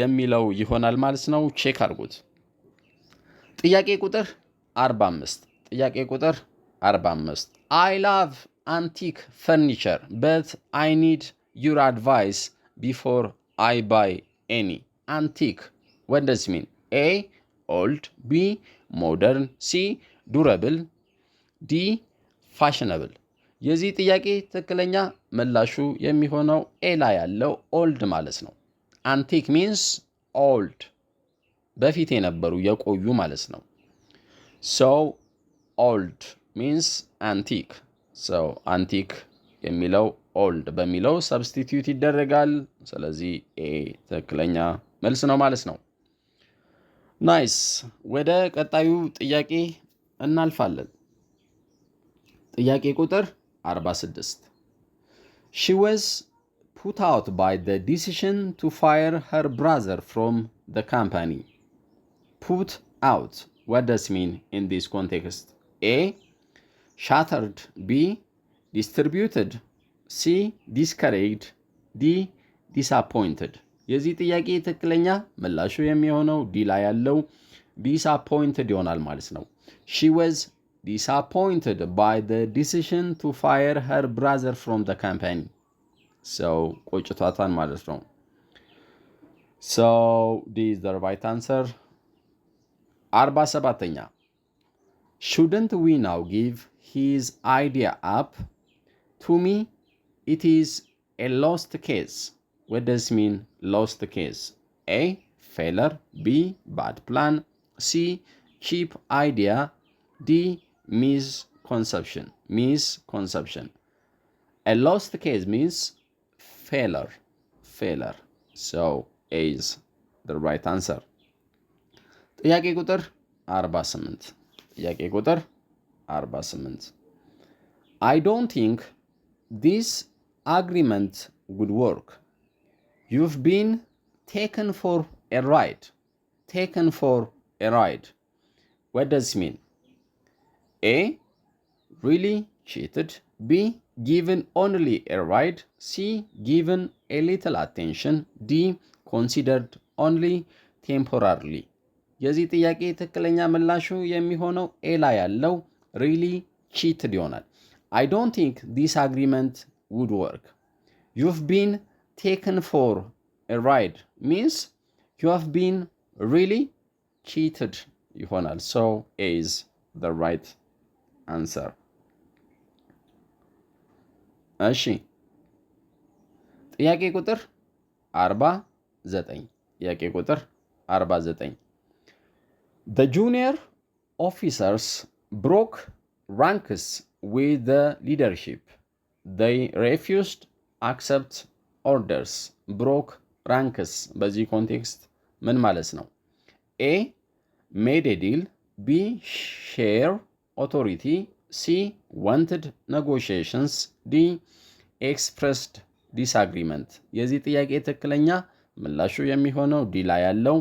የሚለው ይሆናል ማለት ነው። ቼክ አድርጉት። ጥያቄ ቁጥር 45 I love antique furniture, but I need your advice before I buy any. Antique, what does it mean? A. Old. B. Modern. C. Durable. D. Fashionable. የዚህ ጥያቄ ትክክለኛ ምላሹ የሚሆነው ኤ ላይ ያለው ኦልድ ማለት ነው። አንቲክ ሚንስ ኦልድ፣ በፊት የነበሩ የቆዩ ማለት ነው። So old means antique. So antique የሚለው old በሚለው ሰብስቲቲዩት ይደረጋል። ስለዚህ ኤ ትክክለኛ መልስ ነው ማለት ነው። ናይስ። ወደ ቀጣዩ ጥያቄ እናልፋለን። ጥያቄ ቁጥር 46 She was put out by the decision to fire her brother from the company. Put out. What does it mean in this context? A. Shattered. B. Distributed. C. Discouraged. D. Disappointed. የዚህ ጥያቄ ትክክለኛ ምላሹ የሚሆነው ዲ ላይ ያለው disappointed ይሆናል ማለት ነው። She was disappointed by the decision to fire her brother from the company. So ቆጭቷታል ማለት ነው። So this is the right answer. 47ኛ Shouldn't we now give his idea up? To me, it is a lost case. What does it mean, lost case? A. Failure. B. Bad plan. C. Cheap idea. D. Misconception. A lost case means failure. So A is the right answer. ጥያቄ ቁጥር 48 I don't think this agreement would work. You've been taken for a ride. Taken for a ride. What does it mean? A. Really cheated. B. Given only a ride. C. Given a little attention. D. Considered only temporarily. የዚህ ጥያቄ ትክክለኛ ምላሹ የሚሆነው ኤ ላይ ያለው ሪሊ ቺትድ ይሆናል። I don't think this agreement would work. You've been taken for a ride means you have been really cheated ይሆናል። So A is the right answer. እሺ ጥያቄ ቁጥር 49 ጥያቄ ቁጥር 49 The junior officers broke ranks with the leadership. They refused accept orders. Broke ranks በዚህ ኮንቴክስት ምን ማለት ነው? A. made a deal. B. share authority. C. wanted negotiations. D. expressed disagreement. የዚህ ጥያቄ ትክክለኛ ምላሹ የሚሆነው ዲ ላይ ያለው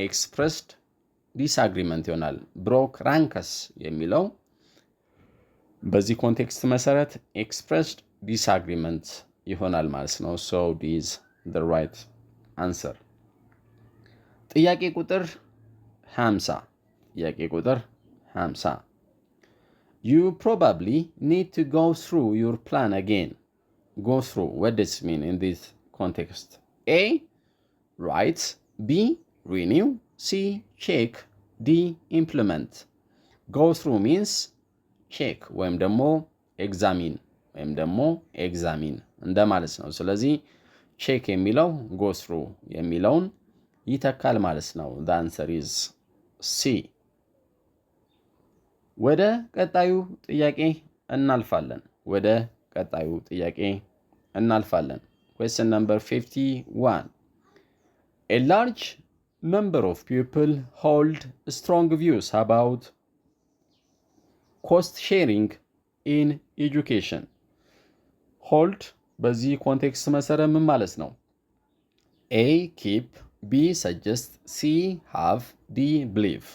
expressed disagreement ይሆናል። broke ranks የሚለው በዚህ ኮንቴክስት መሰረት expressed disagreement ይሆናል ማለት ነው። So D is the right answer. ጥያቄ ቁጥር 50 ጥያቄ ቁጥር 50 You probably need to go through your plan again. Go through. What does it mean in this context? A. Write. B. Renew. C. Check. D. Implement. Go through means check ወይም ደግሞ examine ወይም ደግሞ examine እንደማለት ነው። ስለዚህ check የሚለው go through የሚለውን ይተካል ማለት ነው። The answer is C. ወደ ቀጣዩ ጥያቄ እናልፋለን። ወደ ቀጣዩ ጥያቄ እናልፋለን። Question number 51. A large number of people hold strong views about cost sharing in education. hold በዚህ ኮንቴክስት መሰረት ምን ማለት ነው? A. keep. B. suggest. C. have. D. believe.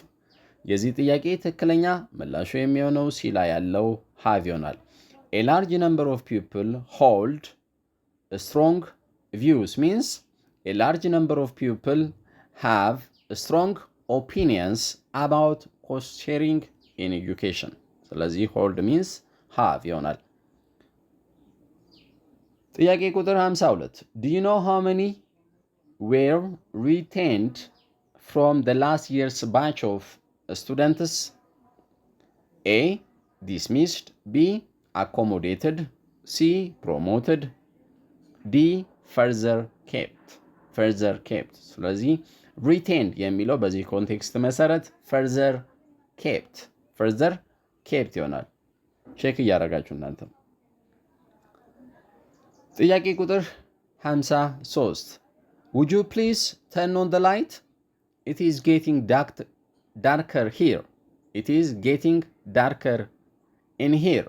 የዚህ ጥያቄ ትክክለኛ ምላሹ የሚሆነው ሲ ላይ ያለው have ይሆናል። A large number of people hold strong views means a large number of people have strong opinions about cost sharing in education. ስለዚህ hold means have ይሆናል። ጥያቄ ቁጥር 52 Do you know how many were retained from the last year's batch of students? A. dismissed. B. accommodated. C. promoted. D. further kept. further kept. ስለዚህ retained የሚለው በዚህ ኮንቴክስት መሰረት further kept further kept ይሆናል። ቼክ እያደረጋችሁ እናንተ። ጥያቄ ቁጥር 53 Would you please turn on the light? It is getting darker here. It is getting darker in here.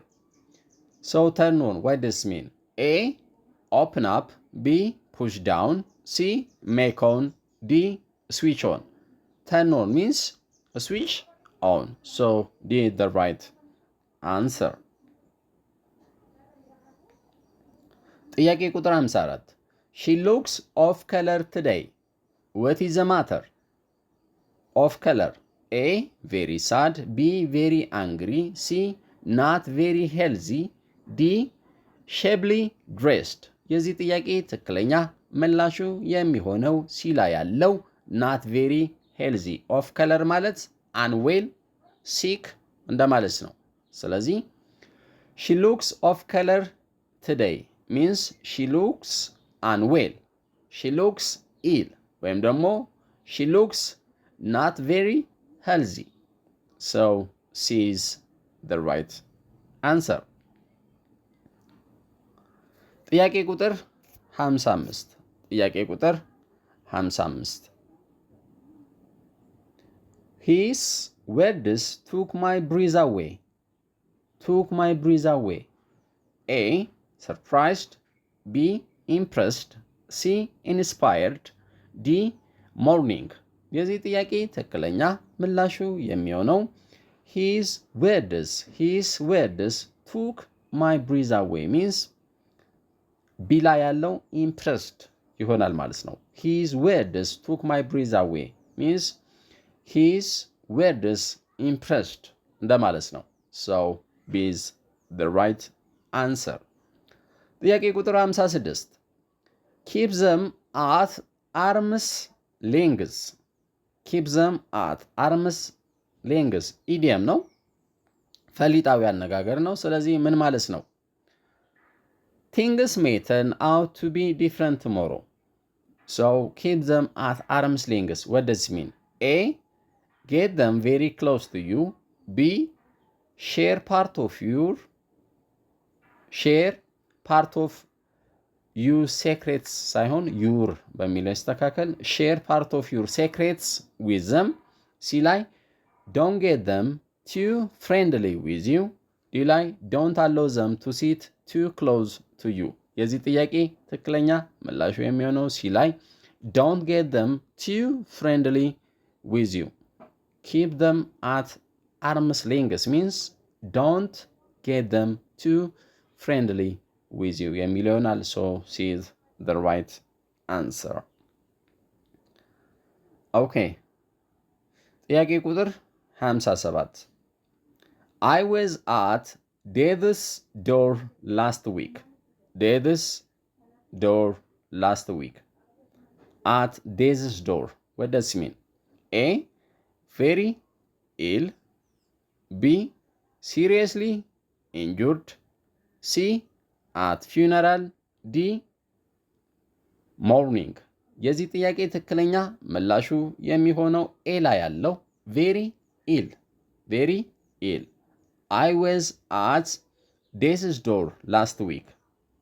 So turn on, what does this mean? A. open up. B. push down. C. make on. D. switch on. Turn on means a switch on. So D is the right answer. ጥያቄ ቁጥር 54 She looks off color today. What is the matter? Off color. A. very sad. B. very angry. C. not very healthy. D. shabbily dressed. የዚህ ጥያቄ ትክክለኛ ምላሹ የሚሆነው ሲ ላይ ያለው not very healthy. off color ማለት unwell, sick እንደማለት ነው። ስለዚህ she looks off color today means she looks unwell. she looks ill ወይም ደግሞ she looks not very healthy. So C is the right answer. ጥያቄ ቁጥር 55 ጥያቄ ቁጥር 55 His words took my breath away. took my breath away. A. surprised, B. impressed, C. inspired, D. morning። የዚህ ጥያቄ ትክክለኛ ምላሹ የሚሆነው his words took my breath away means ቢላ ያለው impressed ይሆናል ማለት ነው። his words took my breath away means his words impressed እንደማለት ነው። so B is the right answer። ጥያቄ ቁጥር 56 keep them at arm's length keep them at arm's length ኢዲየም ነው፣ ፈሊጣዊ አነጋገር ነው። ስለዚህ ምን ማለት ነው? things may turn out to be different tomorrow so keep them at arm's length. what does it mean? A. get them very close to you. B. share part of you secrets ሳይሆን your በሚለው ይስተካከል። share part of your secrets with them. C ላይ don't get them too friendly with you. D ላይ don't allow them to sit too close to you። የዚህ ጥያቄ ትክክለኛ ምላሹ የሚሆነው C ላይ don't get them too friendly with you. keep them at arm's length means don't get them too friendly with you የሚለው ይሆናል። so C is the right answer. okay ጥያቄ ቁጥር 57 I was at David's door last week. David's door last week. At David's door. what does it mean? A. very ill. B. seriously injured. C. at funeral. D. mourning። የዚህ ጥያቄ ትክክለኛ ምላሹ የሚሆነው ኤ ላይ ያለው very ill I was at Dais's door last week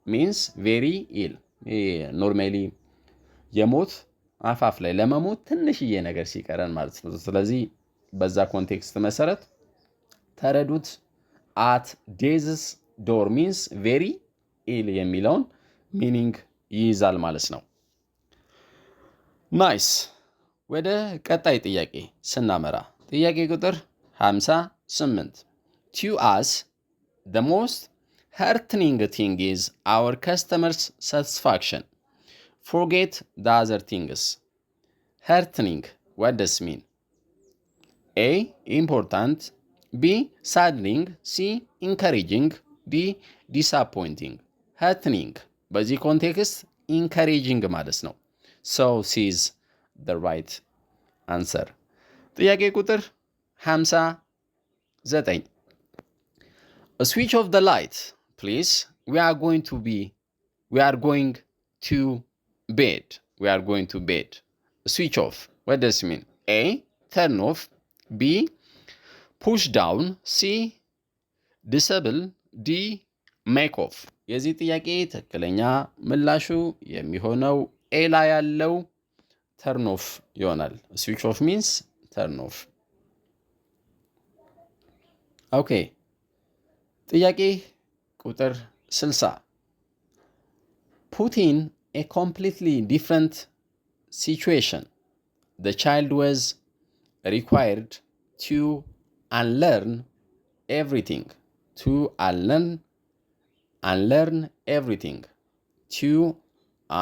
means very ill ኖርማሊ የሞት አፋፍ ላይ ለመሞት ትንሽዬ ነገር ሲቀረን ማለት ነው። ስለዚህ በዛ ኮንቴክስት መሰረት ተረዱት። at Dais's door means very ill የሚለውን ሚኒንግ ይይዛል ማለት ነው። ናይስ። ወደ ቀጣይ ጥያቄ ስናመራ ጥያቄ ቁጥር 58 to us the most heartening thing is our customers satisfaction. forget the other things. heartening what does it mean? A. important. B. saddening. C. encouraging. D. disappointing. heartening በዚህ ኮንቴክስት ኢንካሬጂንግ ማለት ነው። so C is the right answer። ጥያቄ ቁጥር 59 switch off the light please. we are going to bed. switch off what does it mean? A. turn off. B. push down. C. disable. D. make off። የዚህ ጥያቄ ትክክለኛ ምላሹ የሚሆነው ኤ ላይ ያለው turn off ይሆናል። switch off means turn off። ኦኬ ጥያቄ ቁጥር 60 put in a completely different situation. the child was required to unlearn everything.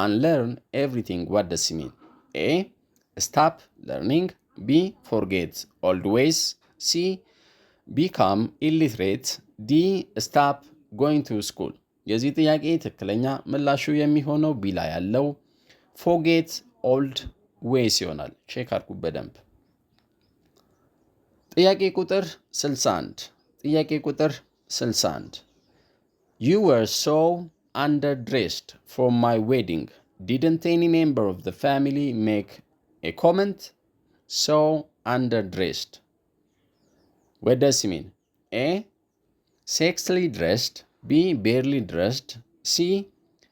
unlearn everything what does it mean? A. stop learning. B. forget old ways. C. become illiterate. D. stop going to school። የዚህ ጥያቄ ትክክለኛ ምላሹ የሚሆነው ቢ ላይ ያለው forget old ways ይሆናል። ቼክ አድርጉ በደንብ። ጥያቄ ቁጥር 61 you were so underdressed for my wedding. didn't any member of the family make a comment? so underdressed what does it mean? A. sexily dressed. B. barely dressed. C.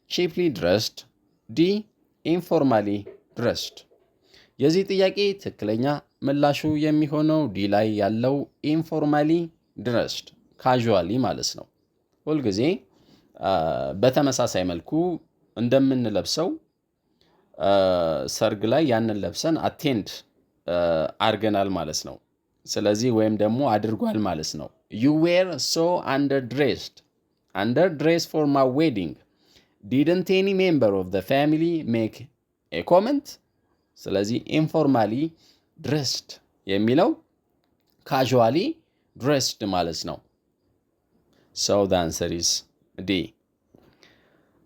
cheaply dressed. D. informally dressed። የዚህ ጥያቄ ትክክለኛ ምላሹ የሚሆነው ዲ ላይ ያለው ኢንፎርማሊ ድረስድ ካዥዋሊ ማለት ነው። ሁልጊዜ በተመሳሳይ መልኩ እንደምንለብሰው ሰርግ ላይ ያንን ለብሰን አቴንድ አድርገናል ማለት ነው። ስለዚህ ወይም ደግሞ አድርጓል ማለት ነው። you were so underdressed for my wedding. didn't any member of the family make a comment? ስለዚህ ኢንፎርማሊ ድሬስድ የሚለው ካዥዋሊ ድሬስድ ማለት ነው። so the answer is D.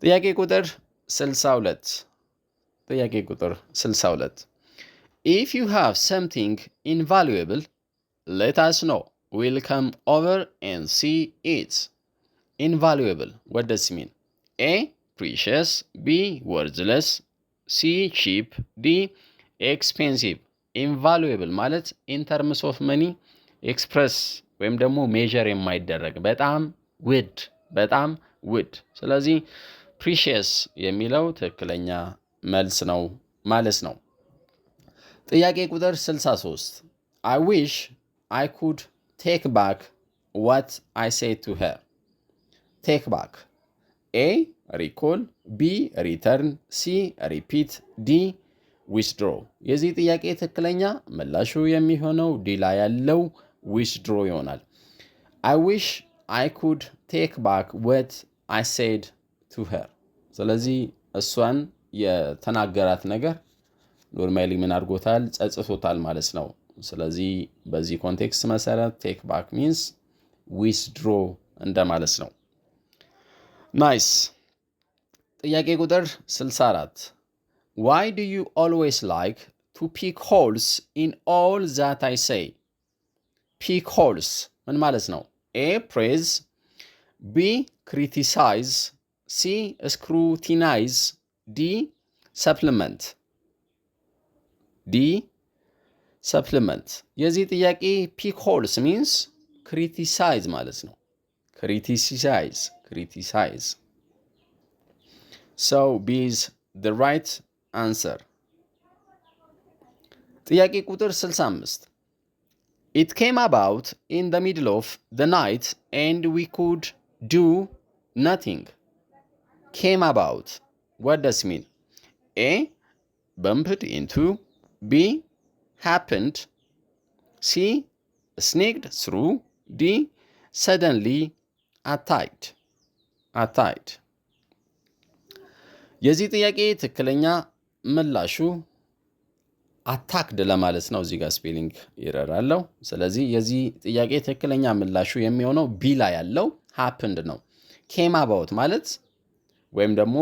ጥያቄ ቁጥር 62 ጥያቄ ቁጥር 62 if you have something invaluable, let us know. we'll come over and see it. invaluable, what does it mean? A. precious. B. worthless. C. cheap. D. expensive. invaluable ማለት in terms of money express ወይም ደግሞ ሜዠር የማይደረግ በጣም ውድ። ስለዚህ precious የሚለው ትክክለኛ መልስ ነው ማለት ነው። ጥያቄ ቁጥር 63 I wish I could take back what I said to her. take back. A. recall. B. return. C. repeat. D. withdraw. የዚህ ጥያቄ ትክክለኛ ምላሹ የሚሆነው ዲ ላይ ያለው withdraw ይሆናል። I wish I could take back what I said to her. ስለዚህ እሷን የተናገራት ነገር ኖርማሊ ምን አድርጎታል? ጸጽቶታል ማለት ነው። ስለዚህ በዚህ ኮንቴክስት መሰረት ቴክ ባክ ሚንስ ዊዝድሮ እንደማለት ነው። ናይስ። ጥያቄ ቁጥር 64 Why do you always like to pick holes in all that I say? pick holes ምን ማለት ነው? A. praise. B. criticize. C. scrutinize. D. supplement. D. supplement. የዚህ ጥያቄ pick holes means criticize ማለት ነው። criticize. so B is the right answer. ጥያቄ ቁጥር 65 It came about in the middle of the night and we could do nothing. came about, what does it mean? A. bumped into. B. happened. C. sneaked through. D. suddenly attacked. የዚህ ጥያቄ ትክክለኛ ምላሹ አታክድ ለማለት ነው። እዚህ ጋር ስፔሊንግ ኤረር አለው። ስለዚህ የዚህ ጥያቄ ትክክለኛ ምላሹ የሚሆነው ቢ ላይ ያለው happened ነው። came about ማለት ወይም ደግሞ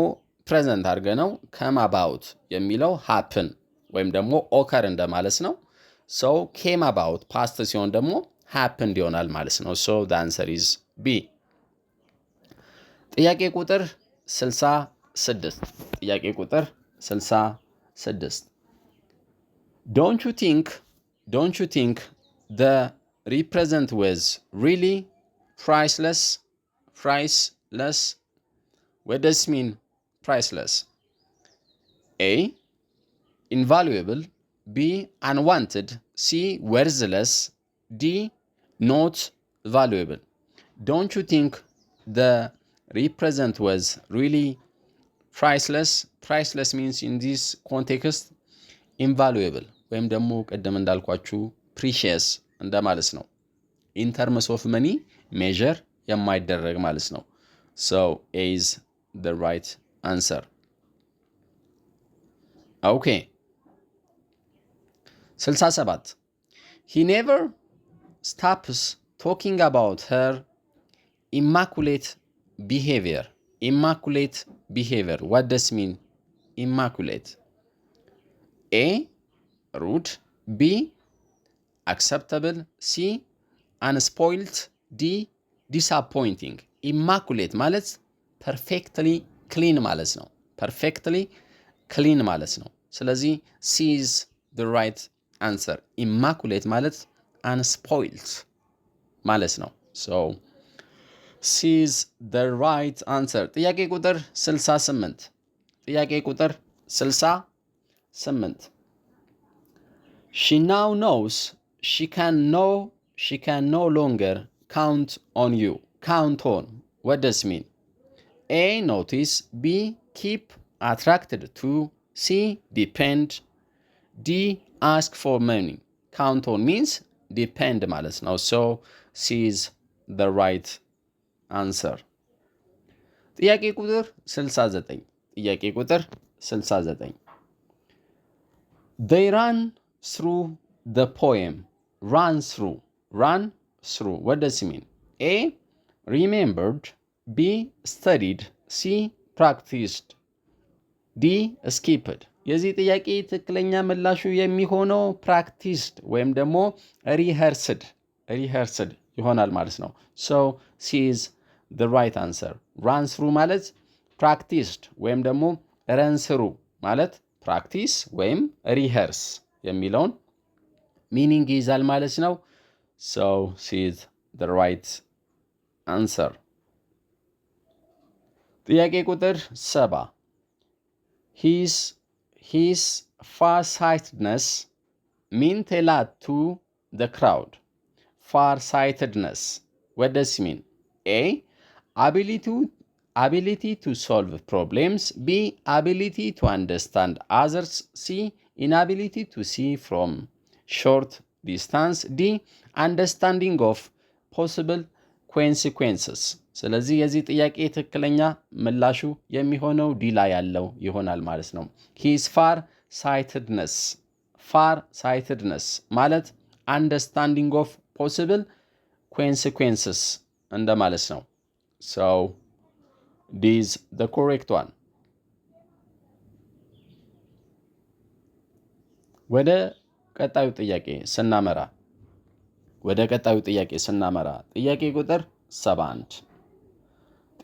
ፕሬዘንት አድርገ ነው come about የሚለው happen ወይም ደግሞ occur እንደማለት ነው። so came about past ሲሆን ደግሞ happened ይሆናል ማለት ነው። so the answer is B. ጥያቄ ቁጥር 66 ጥያቄ ቁጥር 66 Don't you think the represent was really priceless? What does it mean priceless? A. invaluable. B. unwanted. C. worthless. D. not valuable. Don't you think the represent was really priceless? Priceless means in this context invaluable ወይም ደግሞ ቀደም እንዳልኳችሁ precious እንደማለት ነው። in terms of money measure የማይደረግ ማለት ነው። so A is the right answer. okay 67 He never stops talking about her immaculate behavior. What does it mean immaculate? A. rude. B. acceptable. C. unspoiled. D. disappointing. immaculate ማለት perfectly clean ማለት ነው። ስለዚህ C is the right answer. immaculate ማለት unspoiled ማለት ነው። so C is the right answer. ጥያቄ ቁጥር 68 She now knows she can no longer count on you. Count on. What does it mean? A. Notice. B. Keep attracted to. C. Depend. D. Ask for money. Count on means depend ማለት ነው። So C is the right answer. ጥያቄ ቁጥር 69 ጥያቄ ቁጥር 69 They run through the poem. Run through. Run through. What does it mean? A. Remembered. B. Studied. C. Practiced. ዲ ስኪፕድ። የዚህ ጥያቄ ትክክለኛ ምላሹ የሚሆነው ፕራክቲስድ ወይም ደግሞ ሪኸርስድ ይሆናል ማለት ነው። ሶ ሲ ኢዝ ዘ ራይት አንሰር። ራን ስሩ ማለት ፕራክቲስድ ወይም ደግሞ ረን ስሩ ማለት ፕራክቲስ ወይም ሪኸርስ የሚለውን ሚኒንግ ይይዛል ማለት ነው። ሶ ሲ ኢዝ ዘ ራይት አንሰር። ጥያቄ ቁጥር 70 His far-sightedness meant a lot to the crowd. Far-sightedness. What does it mean? A. Ability to solve problems. B. Ability to understand others. C. Inability to see from short distance. D. Understanding of possible consequences. ስለዚህ የዚህ ጥያቄ ትክክለኛ ምላሹ የሚሆነው ዲ ላይ ያለው ይሆናል ማለት ነው። ሂዝ ፋር ሳይትድነስ ማለት አንደርስታንዲንግ ኦፍ ፖሲብል ኮንሲኩዌንስስ እንደማለት ነው። ሶ ዲ ኢዝ ዘ ኮሬክት ዋን። ወደ ቀጣዩ ጥያቄ ስናመራ ጥያቄ ቁጥር 71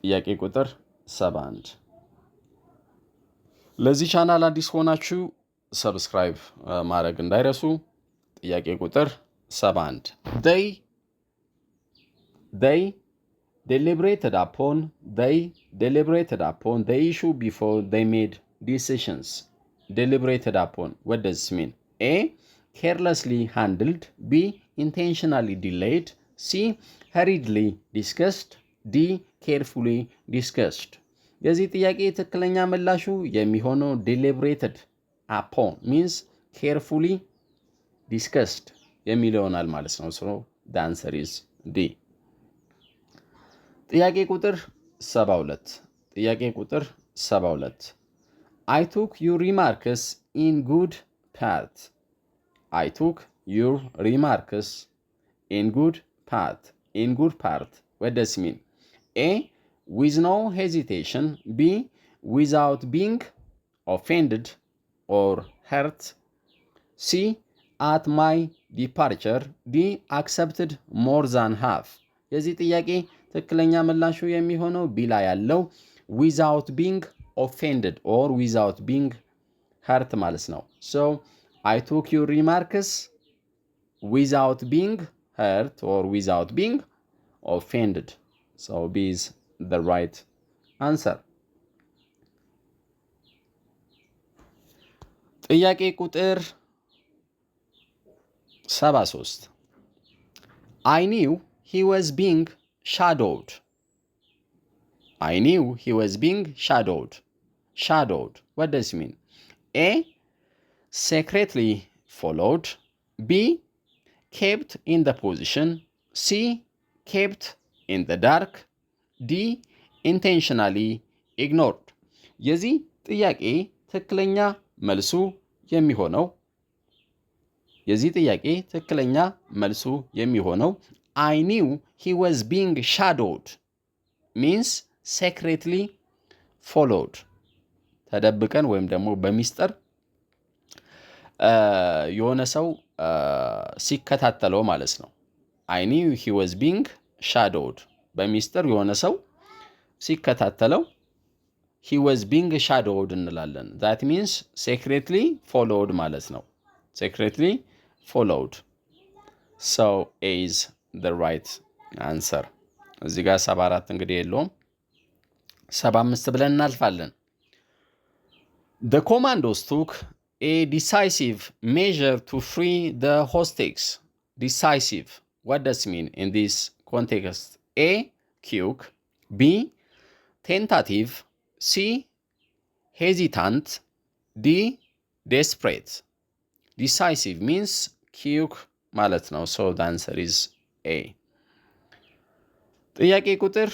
ጥያቄ ቁጥር 71 ለዚህ ቻናል አዲስ ሆናችሁ ሰብስክራይብ ማድረግ እንዳይረሱ። ጥያቄ ቁጥር 71 they deliberated upon the issue before they made decisions. Deliberated upon, what does it mean? A. Carelessly handled. B. Intentionally delayed. C. Hurriedly discussed. D. Carefully discussed. የዚህ ጥያቄ ትክክለኛ ምላሹ የሚሆነው deliberated upon means carefully discussed የሚል ይሆናል ማለት ነው። So the answer is D. ጥያቄ ቁጥር 72 I took your remarks in good part. In good part. What does it mean? A. With no hesitation. B. Without being offended or hurt. C. At my departure. D. Accepted more than half. የዚህ ጥያቄ ትክክለኛ ምላሹ የሚሆነው ቢ ላይ ያለው without being offended or without being hurt ማለት ነው። So I took your remarks without being hurt or without being offended. So B is the right answer. ጥያቄ ቁጥር 73 I knew he was being shadowed. Shadowed. What does it mean? A. Secretly followed. B. Kept in the position. C. Kept in the dark. D. Intentionally ignored. የዚህ ጥያቄ ትክክለኛ መልሱ የሚሆነው I knew he was being shadowed means secretly followed. ተደብቀን ወይም ደግሞ በሚስጥር የሆነ ሰው ሲከታተለው ማለት ነው። I knew he was being shadowed በሚስጥር የሆነ ሰው ሲከታተለው he was being shadowed እንላለን። that means secretly followed ማለት ነው። secretly followed. So A is the right answer. እዚህ ጋር 74 እንግዲህ የለውም 75 ብለን እናልፋለን። The commandos took a decisive measure to free the hostages. Decisive. What does it mean in this context? A. Quick. B. tentative, C. hesitant, D. desperate. Decisive means quick ማለት ነው። So the answer is A. ጥያቄ ቁጥር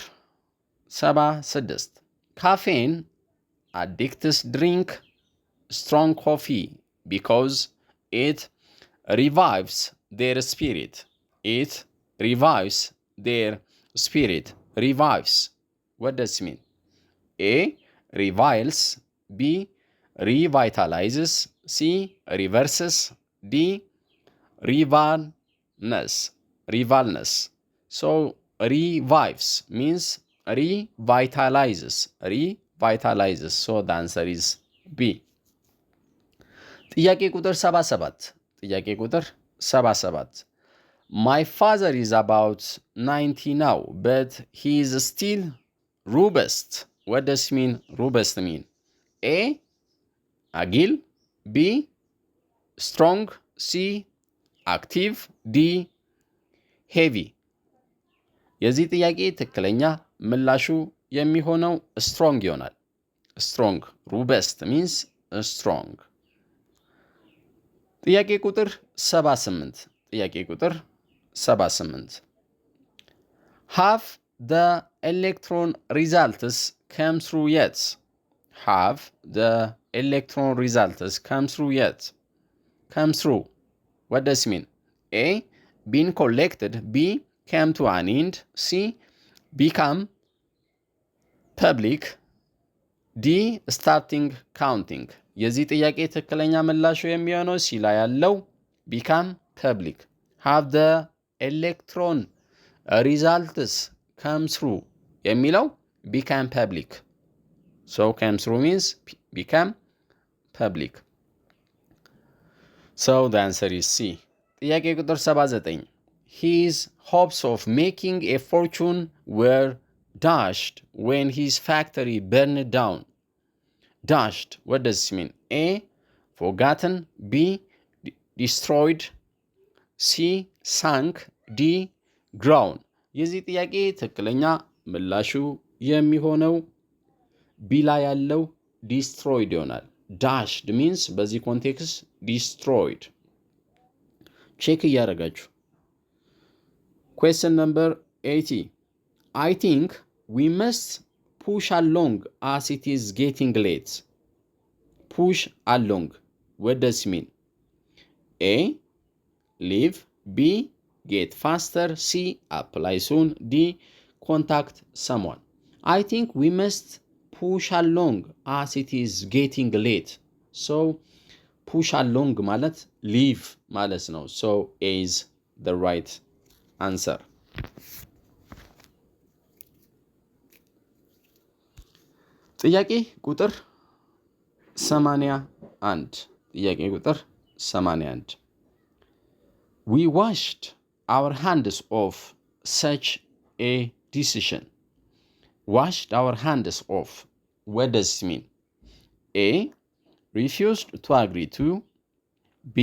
76 caffeine addicts drink strong coffee because it revives their spirit. It revives their spirit. Revives. What does it mean? A. Reviles. B. Revitalizes. C. Reverses. D. Rivalness. Rivalness. So revives means revitalizes. Revitalizes. So the answer is B. ጥያቄ ቁጥር 77 ጥያቄ ቁጥር 77 My father is about 90 now, but he is still robust. What does it mean? Robust mean? A. Agile. B. Strong. C. Active. D. Heavy. የዚህ ጥያቄ ትክክለኛ ምላሹ የሚሆነው strong ይሆናል። Strong. Robust means strong. ጥያቄ ቁጥር 78 ጥያቄ ቁጥር 78 Have the electron results come through yet? Have the electron results come through yet? Come through. What does it mean? A. Been collected. B. Came to an end. C. Become public. D. Starting counting. የዚህ ጥያቄ ትክክለኛ ምላሹ የሚሆነው ሲ ላይ ያለው become public. Have the electron results come through የሚለው become public. So come through means become public. So the answer is C. ጥያቄ ቁጥር 79 His hopes of making a fortune were dashed when his factory burned down. Dashed. What does it mean? A. Forgotten. B. Destroyed. C. Sunk. D. Grown. የዚህ ጥያቄ ትክክለኛ ምላሹ የሚሆነው ቢ ላይ ያለው destroyed ይሆናል። dashed means በዚህ ኮንቴክስት destroyed. ቼክ እያደረጋችሁ Question number 80 I think we must push along as it is getting late. Push along. What does it mean? A. Leave. B. Get faster. C. Apply soon. D. Contact someone. I think we must push along as it is getting late. So push along ማለት leave ማለት ነው. So A is the right answer. ጥያቄ ቁጥር 81 ጥያቄ ቁጥር 81 We washed our hands of such a decision. Washed our hands off. What does it mean? A. Refused to agree to. B.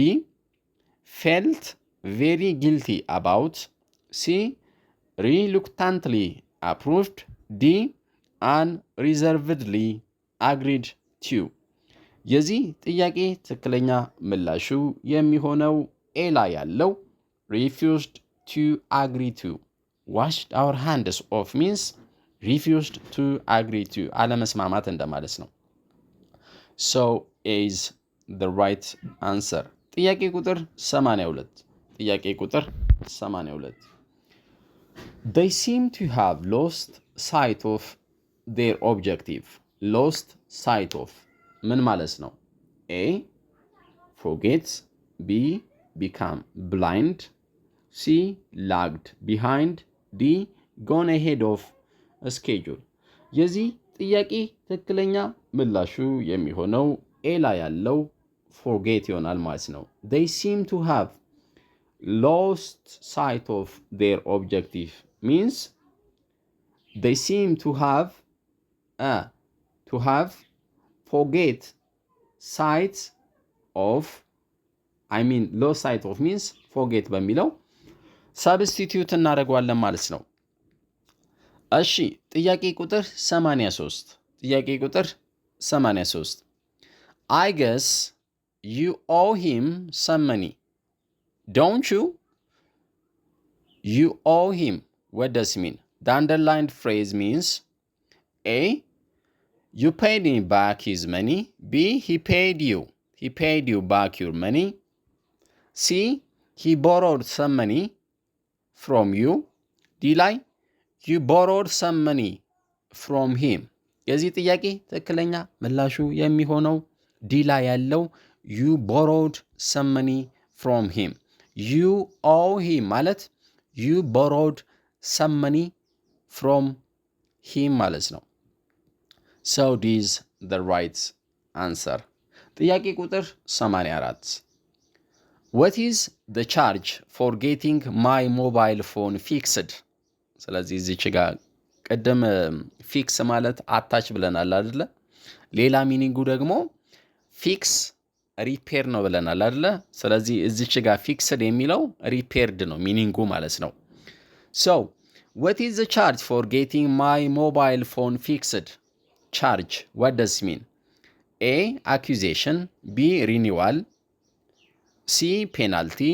Felt very guilty about. C. Reluctantly approved. D. Unreservedly agreed to. የዚህ ጥያቄ ትክክለኛ ምላሹ የሚሆነው ኤ ላይ ያለው refused to agree to. Washed our hands off means refused to agree to. አለመስማማት እንደማለት ነው። So A is the right answer. ጥያቄ ቁጥር 82 ጥያቄ ቁጥር 82 They seem to have lost sight of their objective. Lost sight of ምን ማለት ነው? A. Forget. B. Become blind. C. Lagged behind. D. Gone ahead of a schedule. የዚህ ጥያቄ ትክክለኛ ምላሹ የሚሆነው ኤ ላይ ያለው forget ይሆናል ማለት ነው። They seem to have lost sight of their objective means they seem to have forget sight of lost sight of means forget በሚለው substitute እናደርገዋለን ማለት ነው። እሺ ጥያቄ ቁጥር 83 ጥያቄ ቁጥር 83 I guess you owe him some money, don't you? You owe him. What does it mean? The underlined phrase means A. You paid him back his money. B. He paid you. He paid you back your money. C. He borrowed some money from you. D. ላይ You borrowed some money from him. የዚህ ጥያቄ ትክክለኛ ምላሹ የሚሆነው ዲ ላይ ያለው You borrowed some money from him. You owe him ማለት You borrowed some money from him ማለት ነው። So this is the right answer. ጥያቄ ቁጥር 84 What is the charge for getting my mobile phone fixed? ስለዚህ እዚች ጋር ቀደም ፊክስ ማለት አታች ብለናል አይደለ? ሌላ ሚኒንጉ ደግሞ ፊክስ ሪፔር ነው ብለናል አይደለ? ስለዚህ እዚች ጋር ፊክስድ የሚለው ሪፔርድ ነው ሚኒንጉ ማለት ነው። So, what is the charge for getting my mobile phone fixed? Charge, what does it mean? A. Accusation. B. Renewal. C. Penalty.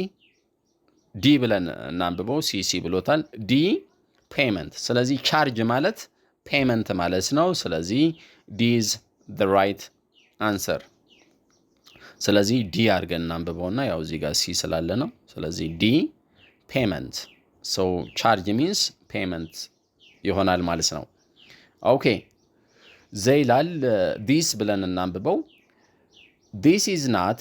D ብለን እናንብበው C ብሎታል። D. Payment. ስለዚህ charge ማለት payment ማለት ነው። ስለዚህ D is the right answer. ስለዚህ D አድርገን እናንብበውና ያው እዚህ ጋር C ስላለ ነው። ስለዚህ D payment. So charge means payment ይሆናል ማለት ነው። ኦኬ ዘይላል this ብለን እናንብበው This is not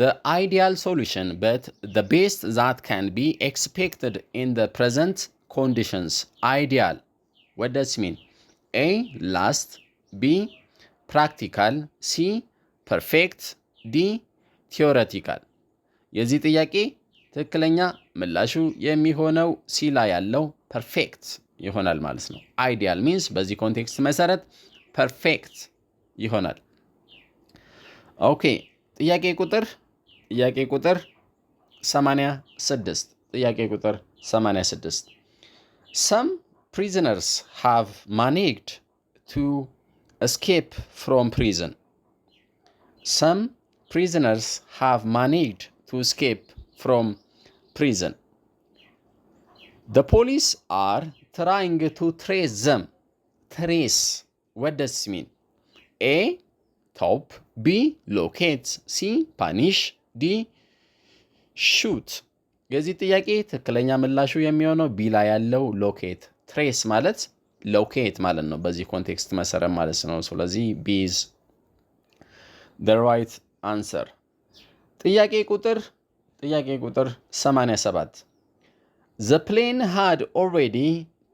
the ideal solution but the best that can be expected in the present conditions. Ideal. What does it mean? A. Last. B. Practical. C. Perfect. D. Theoretical. የዚህ ጥያቄ ትክክለኛ ምላሹ የሚሆነው ሲ ላይ ያለው ፐርፌክት ይሆናል ማለት ነው። አይዲያል ሚንስ በዚህ ኮንቴክስት መሰረት ፐርፌክት ይሆናል። ኦኬ ጥያቄ ቁጥር 86 ጥያቄ ቁጥር 86 Some prisoners have managed to escape from prison. Some prisoners have managed to escape from prison. The police are trying to trace them. Trace. What does it mean? A. Top. B. Locate. C. Punish. D. Shoot. የዚህ ጥያቄ ትክክለኛ ምላሹ የሚሆነው ቢ ላይ ያለው ሎኬት ትሬስ ማለት ሎኬት ማለት ነው በዚህ ኮንቴክስት መሰረት ማለት ነው። ስለዚህ ቢ is the right answer. ጥያቄ ቁጥር 87 The plane had already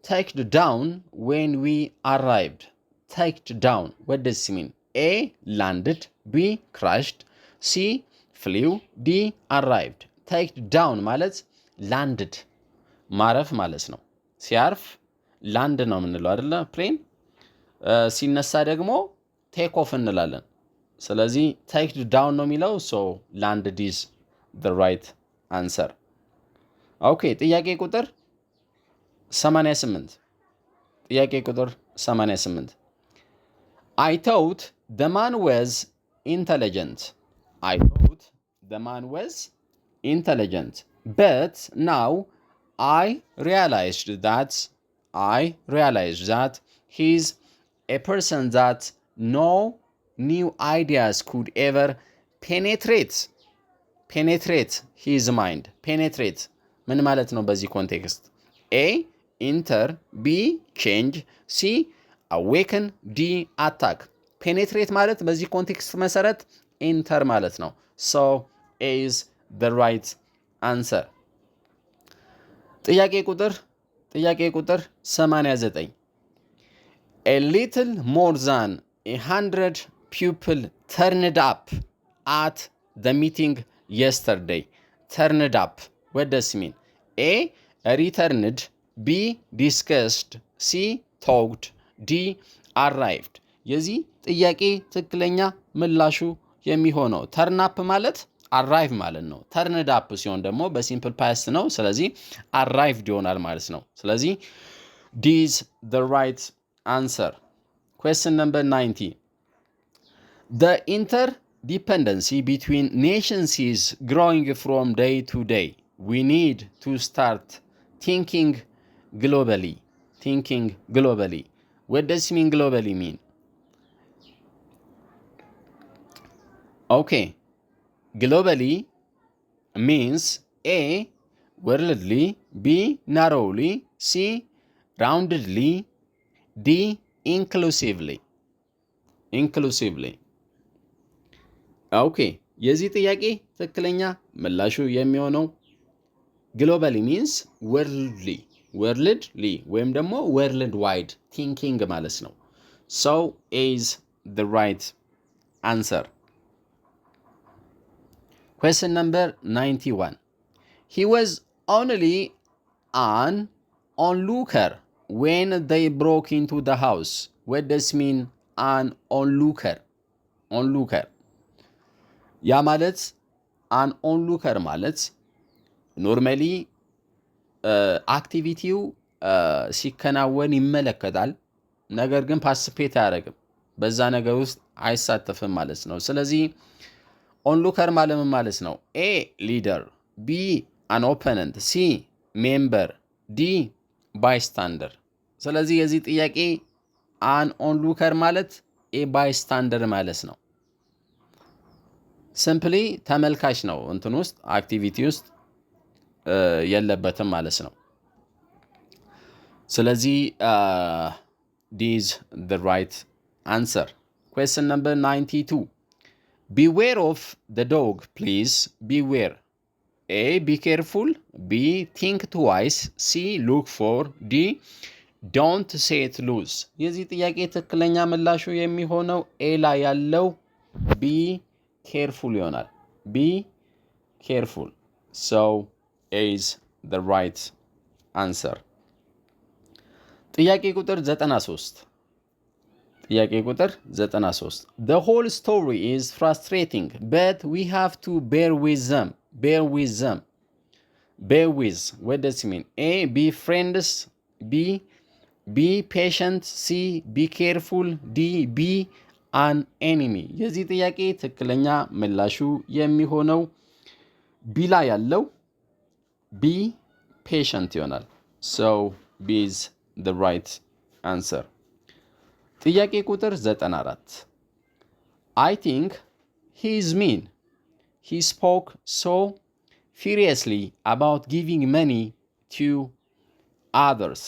taken down when we arrived. Taken down. What does it mean? A. Landed. B. Crashed. C. Flew. D. Arrived. Taken down ማለት landed ማረፍ ማለት ነው። ሲያርፍ ላንድ ነው የምንለው አይደለ? ፕሌን ሲነሳ ደግሞ ቴክ ኦፍ እንላለን። ስለዚህ taken down ነው የሚለው so landed is the right answer. ኦኬ ጥያቄ ቁጥር 88 I thought the man was intelligent. But now I realized that he's a person that no new ideas could ever penetrate his mind. Penetrate ምን ማለት ነው በዚህ ኮንቴክስት? A. Enter. B. Change. C. Awaken. D. Attack. Penetrate ማለት በዚህ ኮንቴክስት መሰረት enter ማለት ነው። So A is the right answer. ጥያቄ ቁጥር 89 A little more than 100 people turned up at the meeting yesterday. Turned up. What does it mean? A. Returned. B. Discussed. C. Talked. D. Arrived. የዚህ ጥያቄ ትክክለኛ ምላሹ የሚሆነው turn up ማለት arrive ማለት ነው። turned up ሲሆን ደግሞ በሲምፕል ፓስት ነው። ስለዚህ arrived ይሆናል ማለት ነው። ስለዚህ D is the right answer. Question number 90. The interdependency between nations is growing from day to day. We need to start thinking globally. Thinking globally. What does mean globally mean? Okay. Globally means A, worldly, B, narrowly, C, roundedly, D, inclusively. ኦኬ የዚህ ጥያቄ ትክክለኛ ምላሹ የሚሆነው ግሎባሊ ሚንስ ወርልድሊ ወይም ደግሞ ወርልድ ዋይድ ቲንኪንግ ማለት ነው። ሶ ኢዝ the right answer. Question number 91. He was only an onlooker when they broke into the house. What does mean an onlooker? ያ ማለት አን ኦንሉከር ማለት ኖርማሊ አክቲቪቲው ሲከናወን ይመለከታል፣ ነገር ግን ፓርቲሲፔት አያደርግም፣ በዛ ነገር ውስጥ አይሳተፍም ማለት ነው። ስለዚህ ኦንሉከር ማለት ነው ኤ ሊደር፣ ቢ አን ኦፖነንት፣ ሲ ሜምበር፣ ዲ ባይስታንደር። ስለዚህ የዚህ ጥያቄ አን ኦንሉከር ማለት ኤ ባይስታንደር ማለት ነው። ሲምፕሊ ተመልካች ነው፣ እንትን ውስጥ አክቲቪቲ ውስጥ የለበትም ማለት ነው። ስለዚህ ዲዝ the right answer. Question number 92. Beware of the dog, please. Beware. A, be careful. B, think twice. C, look for. D, don't set loose. የዚህ ጥያቄ ትክክለኛ ምላሹ የሚሆነው ኤ ላይ ያለው ቢ ኬርፉል ይሆናል። ቢ ኬርፉል። So is the right answer. ጥያቄ ቁጥር 93. The whole story is frustrating, but we have to bear with them. Bear with. What does it mean? A, be friends. B, be patient. C, be careful. D, be an enemy. የዚህ ጥያቄ ትክክለኛ ምላሹ የሚሆነው ቢ ላይ ያለው ቢ ፔሸንት ይሆናል። So B is the right answer. ጥያቄ ቁጥር 94. I think he is mean. He spoke so furiously about giving money to others.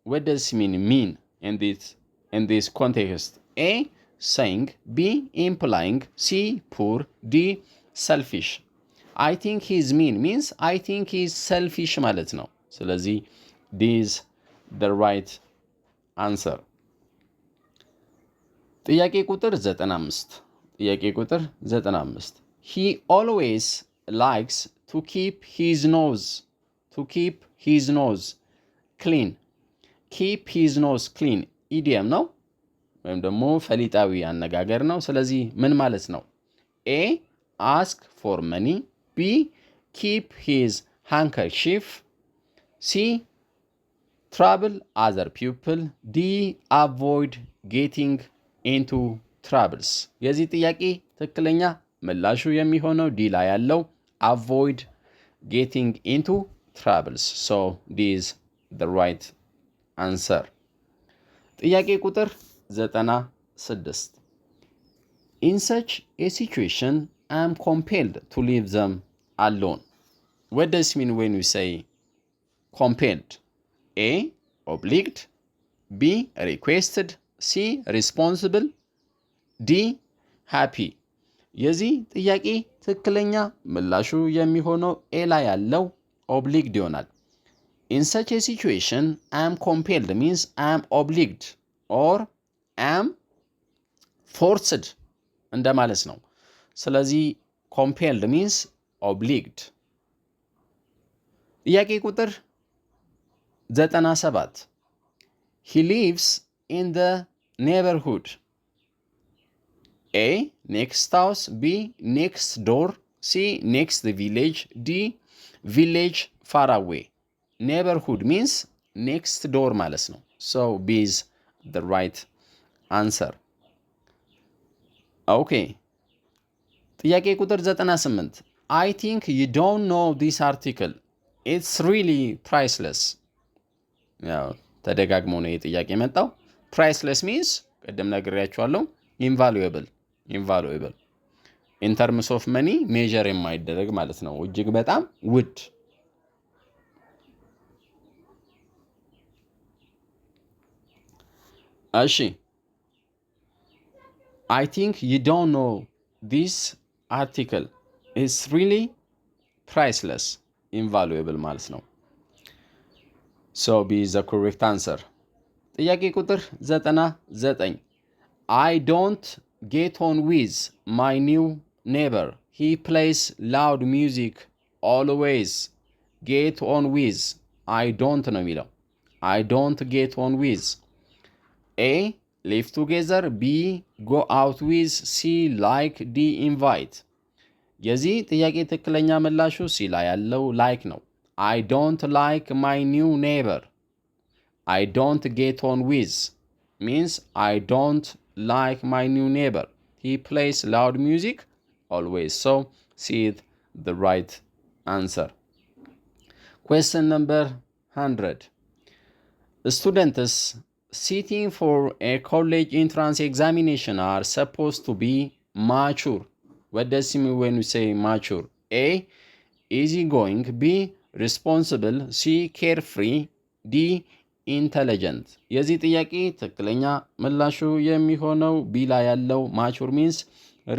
What does mean in this context? A, saying. B, implying. C, poor. D, selfish. I think he is mean means I think he is selfish ማለት ነው። ስለዚህ D is the right answer. ጥያቄ ቁጥር 95. He always likes to keep his nose clean. Keep his nose clean ኢዲየም ነው ወይም ደግሞ ፈሊጣዊ አነጋገር ነው። ስለዚህ ምን ማለት ነው? A, ask for money. B, keep his handkerchief. C, trouble other people. D, avoid getting into troubles. የዚህ ጥያቄ ትክክለኛ ምላሹ የሚሆነው ዲ ላይ ያለው avoid getting into troubles. So this is the right answer. ጥያቄ ቁጥር 96. In such a situation, I am compelled to leave them alone. What does it mean when we say compelled? A, obliged. B, requested. C, responsible. D, happy. የዚህ ጥያቄ ትክክለኛ ምላሹ የሚሆነው ኤ ላይ ያለው obliged ይሆናል። In such a situation, I am compelled means I am obliged or I am forced እንደማለት ነው። ስለዚህ compelled means obliged. ጥያቄ ቁጥር 97. He lives in the neighborhood. A, next house. B, next door. C, next village. D, village far away. Neighborhood means next door ማለት ነው። So B is the right answer. Okay. ጥያቄ ቁጥር 98 I think you don't know this article. It's really priceless. ያው ተደጋግሞ ነው የጥያቄ መጣው። priceless means ቀደም ነግሬያችኋለሁ invaluable in terms of money measure የማይደረግ ማለት ነው። እጅግ በጣም ውድ። እሺ I think you don't know this article. It's really priceless, invaluable ማለት ነው። So B is the correct answer. ጥያቄ ቁጥር 99 I don't get on with my new neighbor. He plays loud music always. Get on with I don't ነው የሚለው I don't get on with A live together, B go out with, C like, D invite. የዚህ ጥያቄ ትክክለኛ ምላሹ ሲ ላይ ያለው like ነው። I don't like my new neighbor. I don't get on with means I don't like my new neighbor. He plays loud music always. So C is the right answer. Question number 100. Students sitting for a college entrance examination are supposed to be mature. What does it mean when we say mature? A. Easygoing. B. Responsible. C. Carefree. D. Intelligent. የዚህ ጥያቄ ትክክለኛ ምላሹ የሚሆነው ቢ ላይ ያለው mature means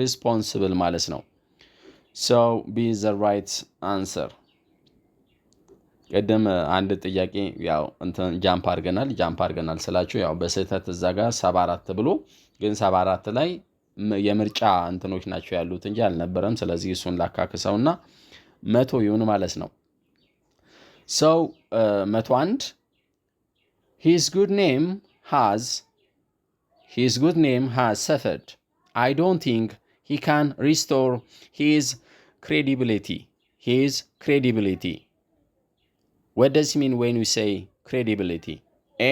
responsible ማለት ነው። So B is the right answer. ቀደም አንድ ጥያቄ ያው እንትን ጃምፕ አድርገናል ስላችሁ ያው በስህተት እዛ ጋር 74 ብሎ ግን 74 ላይ የምርጫ እንትኖች ናቸው ያሉት እንጂ አልነበረም። ስለዚህ እሱን ላካክሰውና 100 ይሁን ማለት ነው። So 101 his good name has suffered. I don't think he can restore his credibility. What does it mean when we say credibility?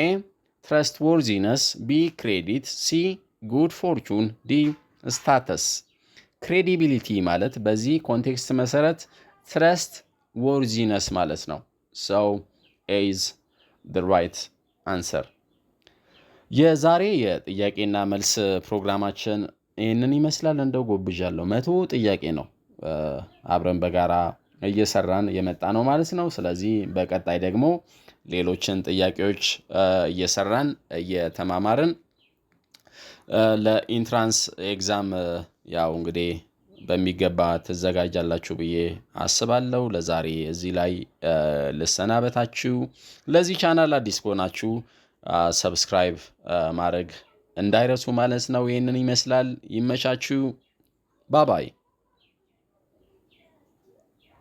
A. Trustworthiness. B. Credit. C. Good fortune. D. Status. Credibility ማለት በዚህ ኮንቴክስት መሰረት trustworthiness ማለት ነው። So A is the right answer. የዛሬ የጥያቄና መልስ ፕሮግራማችን ይህንን ይመስላል። እንደው ጎብዣለሁ 100 ጥያቄ ነው አብረን በጋራ እየሰራን የመጣ ነው ማለት ነው። ስለዚህ በቀጣይ ደግሞ ሌሎችን ጥያቄዎች እየሰራን እየተማማርን ለኢንትራንስ ኤግዛም ያው እንግዲህ በሚገባ ትዘጋጃላችሁ ብዬ አስባለሁ። ለዛሬ እዚህ ላይ ልሰናበታችሁ። ለዚህ ቻናል አዲስ ከሆናችሁ ሰብስክራይብ ማድረግ እንዳይረሱ ማለት ነው። ይህንን ይመስላል። ይመቻችሁ። ባባይ